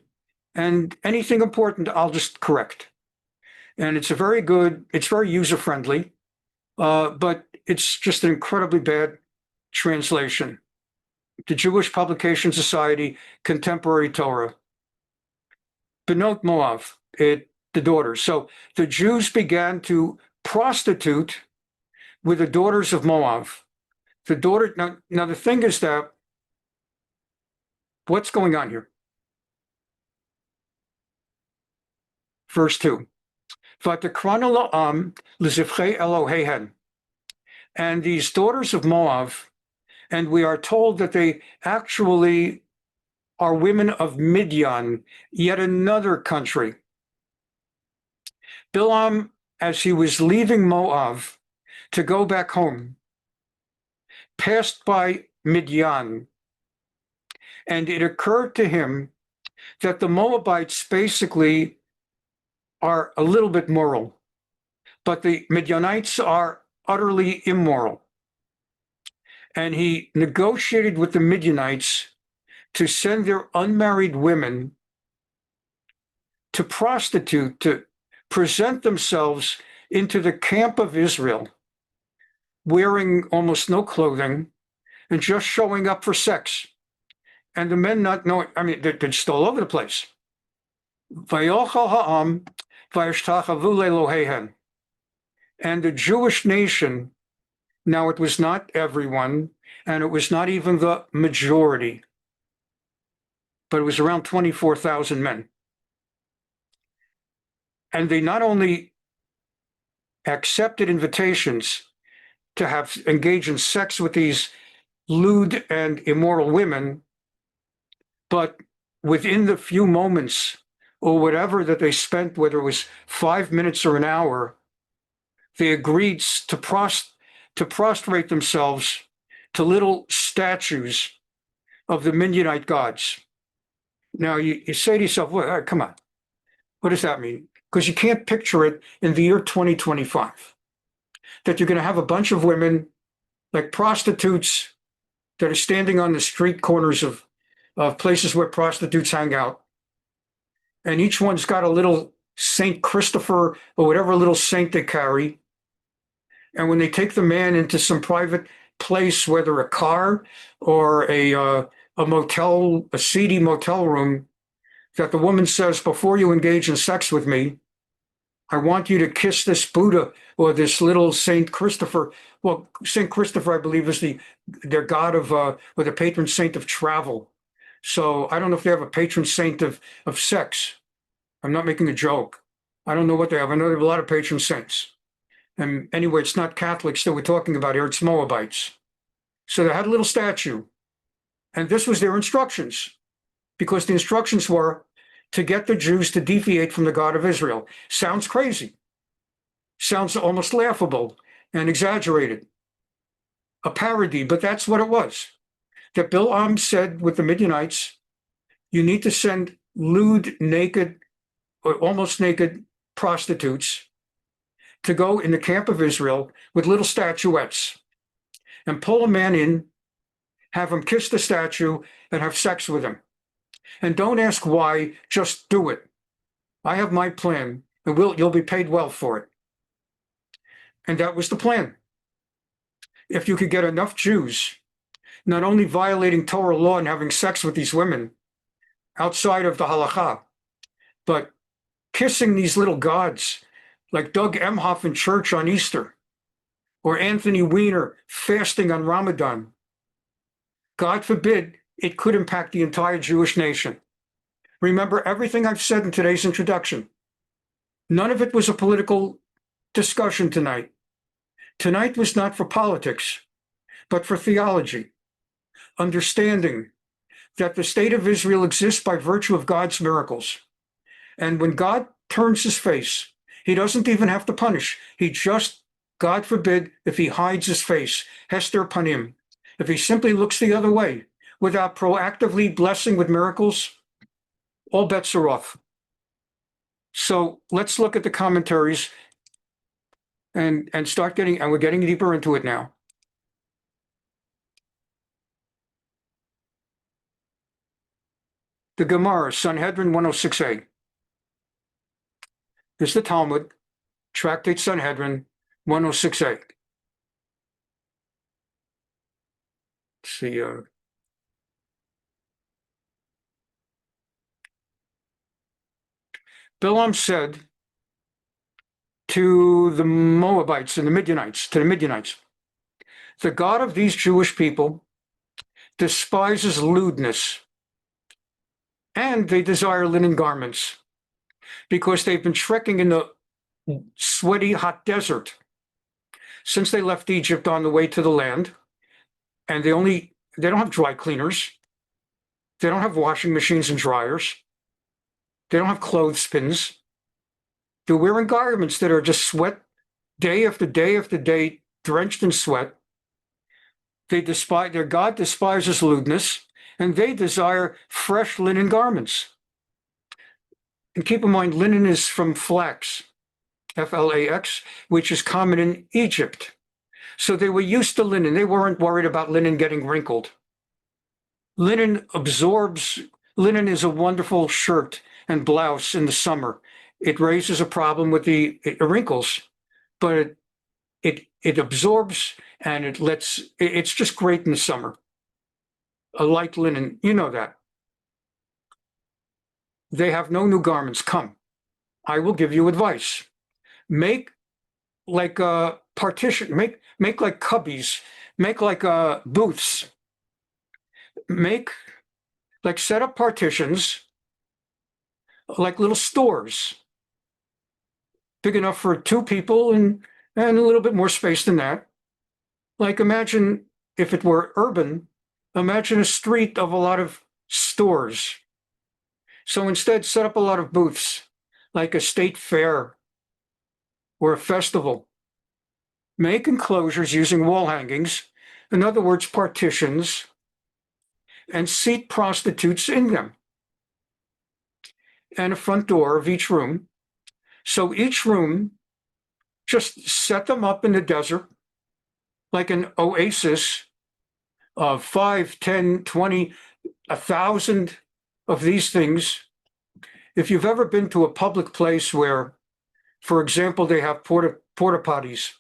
and anything important, I'll just correct. And it's very user friendly, but it's just an incredibly bad translation. The Jewish Publication Society, Contemporary Torah. Benot Moab, the daughters. So the Jews began to prostitute with the daughters of Moab. Now the thing is that, what's going on here? Verse 2. V'tekranu la'am l'zivchei Eloheihen. And these daughters of Moab, and we are told that they actually are women of Midian, yet another country. Bil'am, as he was leaving Moab to go back home, passed by Midian, and it occurred to him that the Moabites basically are a little bit moral, but the Midianites are utterly immoral. And he negotiated with the Midianites to send their unmarried women to prostitute, to present themselves into the camp of Israel, wearing almost no clothing and just showing up for sex. And the men not knowing, I mean, they're just all over the place. Vayochal ha'am vayishtachavu le'Eloheihen. And the Jewish nation, now it was not everyone, and it was not even the majority, but it was around 24,000 men. And they not only accepted invitations to engage in sex with these lewd and immoral women, but within the few moments or whatever that they spent, whether it was 5 minutes or an hour, they agreed to prostrate themselves to little statues of the Midianite gods. Now, you say to yourself, well, come on, what does that mean? Because you can't picture it in the year 2025, that you're going to have a bunch of women like prostitutes that are standing on the street corners of places where prostitutes hang out. And each one's got a little Saint Christopher or whatever little saint they carry. And when they take the man into some private place, whether a car or a motel, a seedy motel room, that the woman says, before you engage in sex with me, I want you to kiss this Buddha or this little Saint Christopher. Well, Saint Christopher, I believe, is their god of, or the patron saint of travel. So I don't know if they have a patron saint of sex. I'm not making a joke. I don't know what they have. I know they have a lot of patron saints. And anyway, it's not Catholics that we're talking about here. It's Moabites. So they had a little statue. And this was their instructions, because the instructions were to get the Jews to deviate from the God of Israel. Sounds crazy. Sounds almost laughable and exaggerated. A parody, but that's what it was. That Bil'am said with the Midianites, you need to send lewd, naked, or almost naked prostitutes to go in the camp of Israel with little statuettes and pull a man in, have him kiss the statue, and have sex with him. And don't ask why, just do it. I have my plan, and you'll be paid well for it. And that was the plan. If you could get enough Jews, not only violating Torah law and having sex with these women outside of the halakha, but kissing these little gods like Doug Emhoff in church on Easter, or Anthony Weiner fasting on Ramadan. God forbid, it could impact the entire Jewish nation. Remember everything I've said in today's introduction. None of it was a political discussion tonight. Tonight was not for politics, but for theology, understanding that the state of Israel exists by virtue of God's miracles. And when God turns his face, he doesn't even have to punish. He just, God forbid, if he hides his face, hester panim, if he simply looks the other way without proactively blessing with miracles, all bets are off. So let's look at the commentaries and start getting, and we're getting deeper into it now. The Gemara, Sanhedrin 106a. This is the Talmud, Tractate Sanhedrin 106a. Let's see. Bil'am said to the Moabites and the Midianites, the God of these Jewish people despises lewdness, and they desire linen garments, because they've been trekking in the sweaty, hot desert since they left Egypt on the way to the land, and they don't have dry cleaners, they don't have washing machines and dryers, they don't have clothespins. They're wearing garments that are just sweat day after day after day, drenched in sweat. They despise, their God despises lewdness, and they desire fresh linen garments. And keep in mind, linen is from flax, F-L-A-X, which is common in Egypt. So they were used to linen. They weren't worried about linen getting wrinkled. Linen is a wonderful shirt and blouse in the summer. It raises a problem with the wrinkles, but it absorbs and it's just great in the summer. A light linen, you know that. They have no new garments. Come, I will give you advice. Make like a partition, make like cubbies, make like booths, set up partitions, like little stores, big enough for 2 people and a little bit more space than that. Like imagine if it were urban, imagine a street of a lot of stores. So instead, set up a lot of booths, like a state fair or a festival. Make enclosures using wall hangings, in other words, partitions, and seat prostitutes in them, and a front door of each room. So each room, just set them up in the desert, like an oasis of 5, 10, 20, 1,000 of these things. If you've ever been to a public place where, for example, they have porta potties,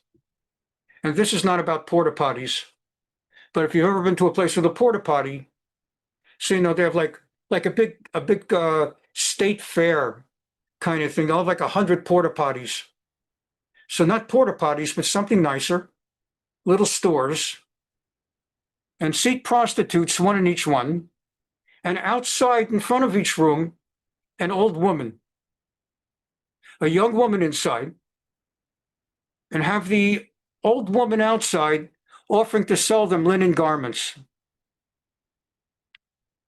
and this is not about porta potties, but if you've ever been to a place with a porta potty, so they have like a big state fair kind of thing. They'll have like 100 porta potties. So not porta potties, but something nicer, little stores, and seat prostitutes, 1 in each one, and outside in front of each room, an old woman, a young woman inside, and have the old woman outside offering to sell them linen garments.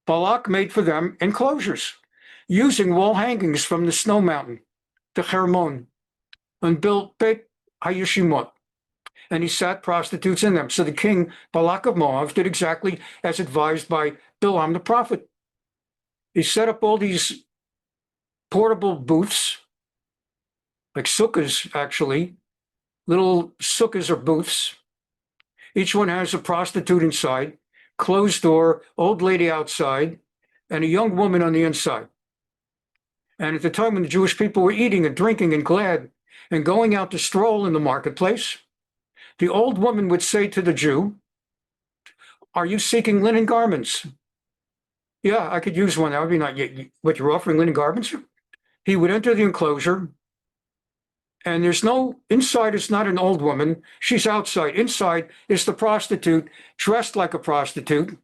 Balak made for them enclosures using wall hangings from the snow mountain, the Hermon, and built Beit Hayashimot, and he sat prostitutes in them. So the king, Balak of Moab, did exactly as advised by Bil'am the prophet. He set up all these portable booths, like sukkahs actually, little sukkahs or booths. Each one has a prostitute inside, closed door, old lady outside, and a young woman on the inside. And at the time when the Jewish people were eating and drinking and glad and going out to stroll in the marketplace, the old woman would say to the Jew, "Are you seeking linen garments?" "Yeah, I could use one." That would be not, "What, you're offering linen garments?" He would enter the enclosure, and inside is not an old woman. She's outside. Inside is the prostitute, dressed like a prostitute.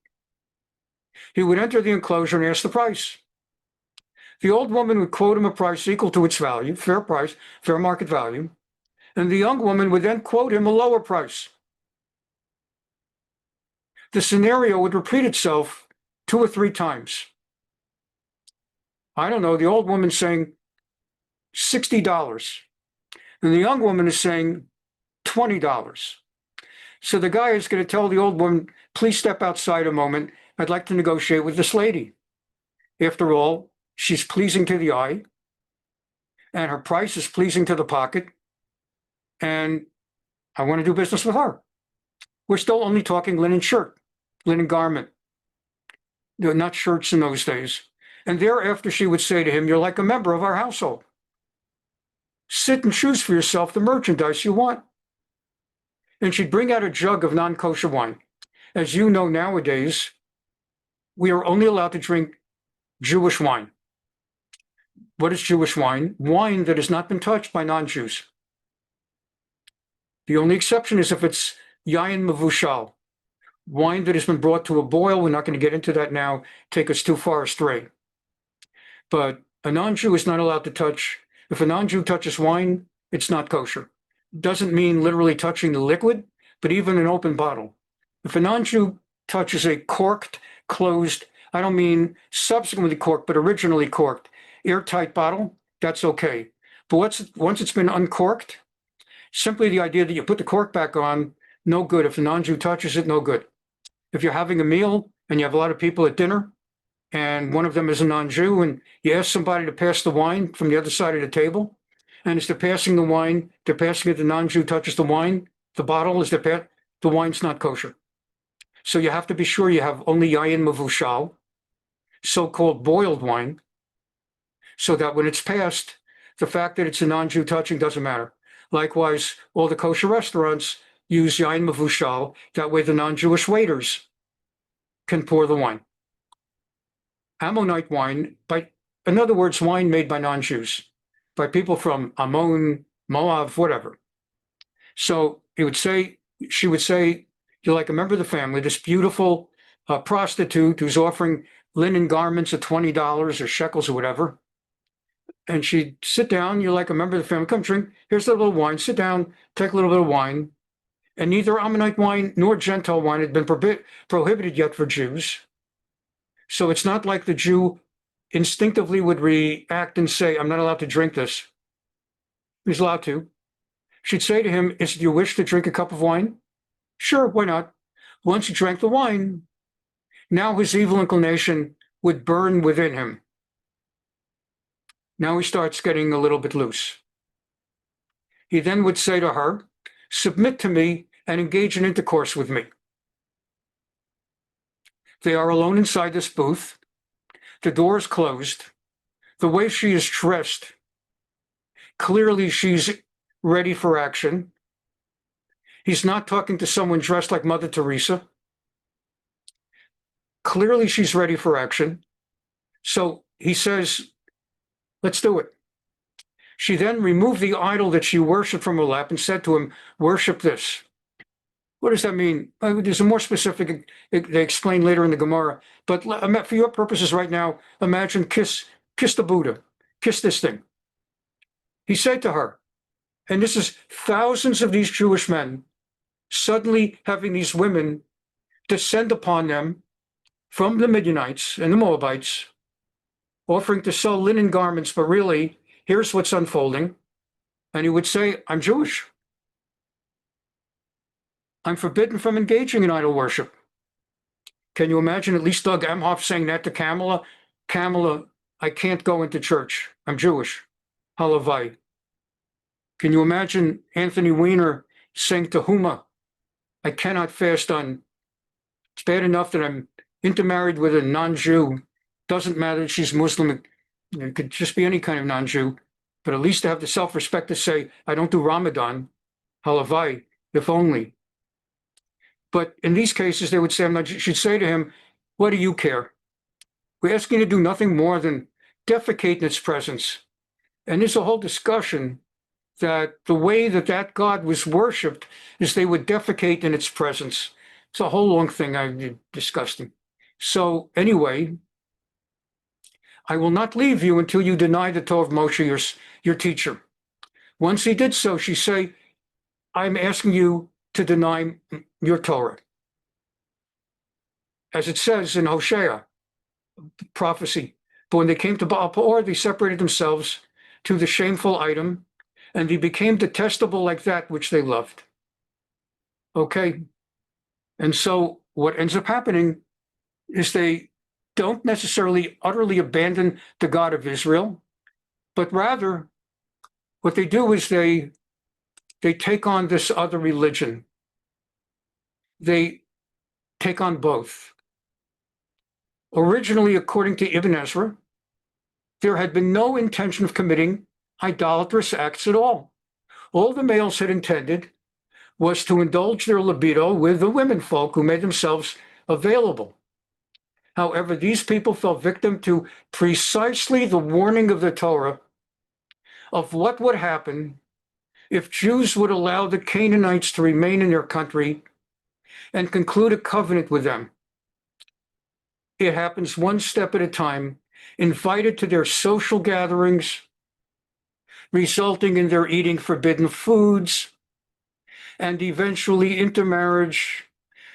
He would enter the enclosure and ask the price. The old woman would quote him a price equal to its value, fair price, fair market value, and the young woman would then quote him a lower price. The scenario would repeat itself 2 or 3 times. I don't know, the old woman's saying $60, and the young woman is saying $20. So the guy is going to tell the old woman, please step outside a moment. I'd like to negotiate with this lady. After all, she's pleasing to the eye, and her price is pleasing to the pocket, and I want to do business with her. We're still only talking linen shirt, linen garment. They're not shirts in those days. And thereafter she would say to him, you're like a member of our household. Sit and choose for yourself the merchandise you want. And she'd bring out a jug of non-kosher wine. As you know, nowadays, we are only allowed to drink Jewish wine. What is Jewish wine? Wine that has not been touched by non-Jews. The only exception is if it's yayin mavushal, wine that has been brought to a boil. We're not going to get into that now, take us too far astray. But a non-Jew is not allowed to touch. If a non-Jew touches wine, it's not kosher. Doesn't mean literally touching the liquid, but even an open bottle. If a non-Jew touches a corked, closed, I don't mean subsequently corked, but originally corked, airtight bottle, that's okay. But once it's been uncorked, simply the idea that you put the cork back on, no good. If a non-Jew touches it, no good. If you're having a meal and you have a lot of people at dinner, and one of them is a non-Jew, and you ask somebody to pass the wine from the other side of the table, and as they're passing the wine, they're passing it, the non-Jew touches the wine, the bottle, the wine's not kosher. So you have to be sure you have only yayin mavushal, so-called boiled wine, so that when it's passed, the fact that it's a non-Jew touching doesn't matter. Likewise, all the kosher restaurants use yayin mavushal, that way the non-Jewish waiters can pour the wine. Ammonite wine, in other words, wine made by non-Jews, by people from Ammon, Moab, whatever. So she would say, you're like a member of the family, this beautiful prostitute who's offering linen garments at $20 or shekels or whatever. And she'd sit down, you're like a member of the family, come drink, here's a little wine, sit down, take a little bit of wine. And neither Ammonite wine nor Gentile wine had been prohibited yet for Jews. So it's not like the Jew instinctively would react and say, I'm not allowed to drink this. He's allowed to. She'd say to him, is it your wish to drink a cup of wine? Sure, why not? Once he drank the wine, now his evil inclination would burn within him. Now he starts getting a little bit loose. He then would say to her, submit to me and engage in intercourse with me. They are alone inside this booth. The door is closed. The way she is dressed, clearly she's ready for action. He's not talking to someone dressed like Mother Teresa. Clearly she's ready for action. So he says, let's do it. She then removed the idol that she worshipped from her lap and said to him, worship this. What does that mean? There's a more specific, they explain later in the Gemara, but for your purposes right now, imagine kiss the Buddha, kiss this thing. He said to her, and this is thousands of these Jewish men suddenly having these women descend upon them from the Midianites and the Moabites, offering to sell linen garments, but really, here's what's unfolding. And he would say, I'm Jewish. I'm forbidden from engaging in idol worship. Can you imagine at least Doug Emhoff saying that to Kamala? Kamala, I can't go into church. I'm Jewish. Halavai. Can you imagine Anthony Weiner saying to Huma, I cannot fast on, it's bad enough that I'm intermarried with a non-Jew. Doesn't matter that she's Muslim. It could just be any kind of non-Jew. But at least to have the self-respect to say, I don't do Ramadan. Halavai, if only. But in these cases, they would say, she'd say to him, what do you care? We're asking you to do nothing more than defecate in its presence. And there's a whole discussion that the way that God was worshipped is they would defecate in its presence. It's a whole long thing. Disgusting. So anyway, I will not leave you until you deny the Torah of Moshe, your teacher. Once he did so, she say, I'm asking you to deny your Torah. As it says in Hosea, prophecy. But when they came to Baal Peor, they separated themselves to the shameful item, and they became detestable like that which they loved. Okay? And so what ends up happening is they don't necessarily utterly abandon the God of Israel, but rather what they do is they take on this other religion. They take on both. Originally, according to Ibn Ezra, there had been no intention of committing idolatrous acts at all. All the males had intended was to indulge their libido with the women folk who made themselves available. However, these people fell victim to precisely the warning of the Torah of what would happen if Jews would allow the Canaanites to remain in their country and conclude a covenant with them. It happens one step at a time, invited to their social gatherings, resulting in their eating forbidden foods, and eventually intermarriage,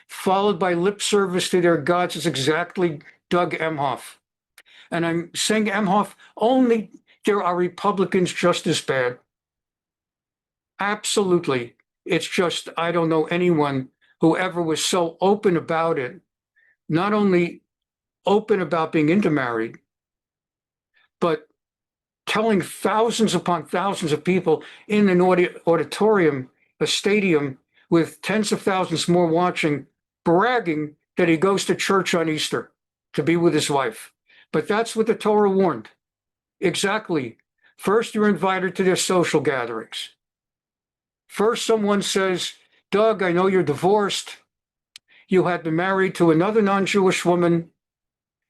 followed by lip service to their gods, is exactly Doug Emhoff. And I'm saying Emhoff only, there are Republicans just as bad. Absolutely. It's just, I don't know anyone who ever was so open about it, not only open about being intermarried, but telling thousands upon thousands of people in an auditorium, a stadium with tens of thousands more watching, bragging that he goes to church on Easter to be with his wife. But that's what the Torah warned. Exactly. First, you're invited to their social gatherings. First, someone says, Doug, I know you're divorced. You had been married to another non-Jewish woman,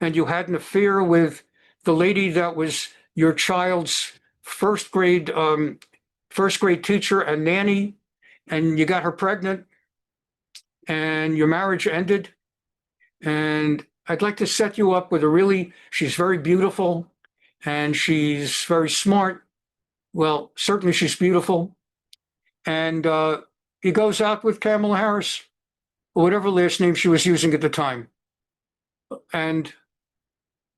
and you had an affair with the lady that was your child's first grade teacher and nanny, and you got her pregnant, and your marriage ended. And I'd like to set you up with she's very beautiful, and she's very smart. Well, certainly she's beautiful. And he goes out with Kamala Harris, or whatever last name she was using at the time. And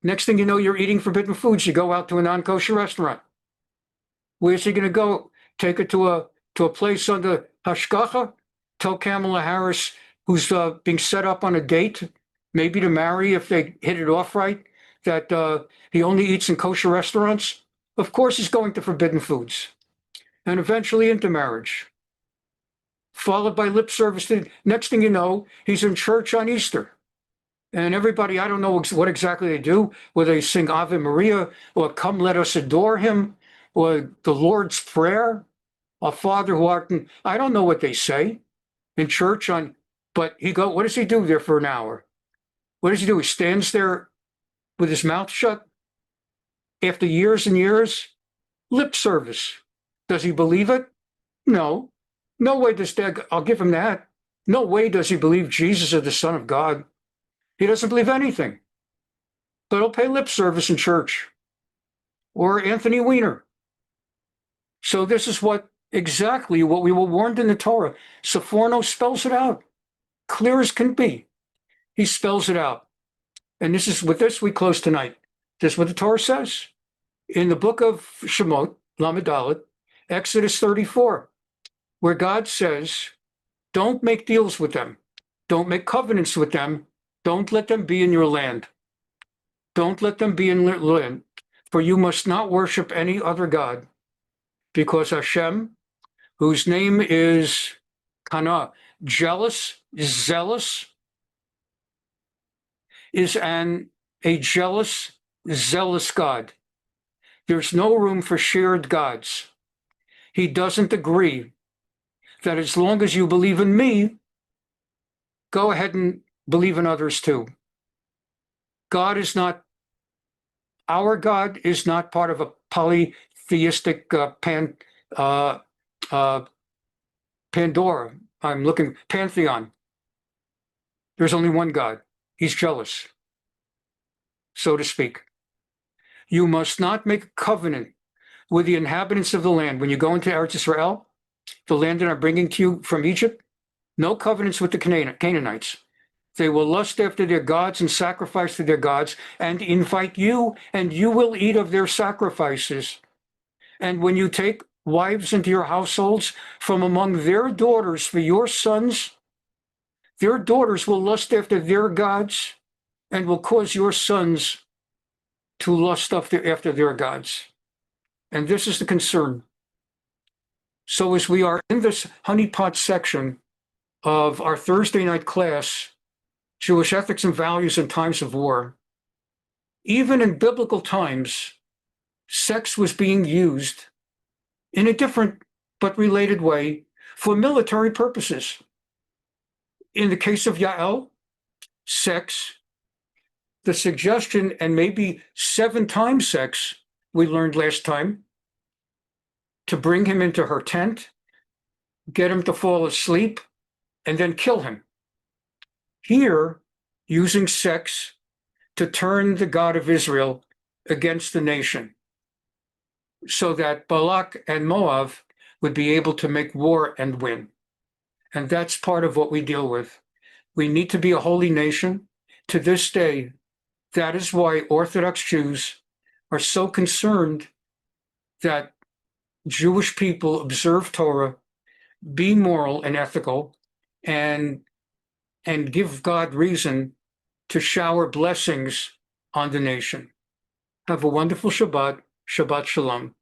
next thing you know, you're eating forbidden foods. You go out to a non-kosher restaurant. Where's he going to go? Take her to a place under hashgacha? Tell Kamala Harris, who's being set up on a date, maybe to marry if they hit it off right, that he only eats in kosher restaurants? Of course he's going to forbidden foods. And eventually intermarriage, followed by lip service. Next thing you know, he's in church on Easter. And everybody, I don't know what exactly they do, whether they sing Ave Maria or Come Let Us Adore Him or the Lord's Prayer, Our Father who art in, I don't know what they say in church but what does he do there for an hour? What does he do? He stands there with his mouth shut after years and years? Lip service. Does he believe it? No. No way does I'll give him that. No way does he believe Jesus is the Son of God. He doesn't believe anything. But he'll pay lip service in church. Or Anthony Weiner. So this is exactly what we were warned in the Torah. Sforno spells it out, clear as can be. He spells it out. And with this we close tonight. This is what the Torah says. In the book of Shemot, Lamed Dalet, Exodus 34, where God says, don't make deals with them. Don't make covenants with them. Don't let them be in your land. Don't let them be in your land. For you must not worship any other God, because Hashem, whose name is Kana, zealous, is a jealous, zealous God. There's no room for shared gods. He doesn't agree that as long as you believe in me, go ahead and believe in others too. Our God is not part of a polytheistic Pandora. Pantheon. There's only one God. He's jealous, so to speak. You must not make a covenant with the inhabitants of the land. When you go into Eretz Israel, the land that I'm bringing to you from Egypt, no covenants with the Canaanites. They will lust after their gods and sacrifice to their gods and invite you, and you will eat of their sacrifices. And when you take wives into your households from among their daughters for your sons, their daughters will lust after their gods and will cause your sons to lust after their gods. And this is the concern. So as we are in this honeypot section of our Thursday night class, Jewish Ethics and Values in Times of War, even in biblical times, sex was being used in a different but related way for military purposes. In the case of Yael, sex, the suggestion, and maybe 7 times sex, we learned last time, to bring him into her tent, get him to fall asleep, and then kill him. Here, using sex to turn the God of Israel against the nation, so that Balak and Moab would be able to make war and win. And that's part of what we deal with. We need to be a holy nation. To this day, that is why Orthodox Jews are so concerned that Jewish people observe Torah, be moral and ethical, and give God reason to shower blessings on the nation. Have a wonderful Shabbat. Shabbat Shalom.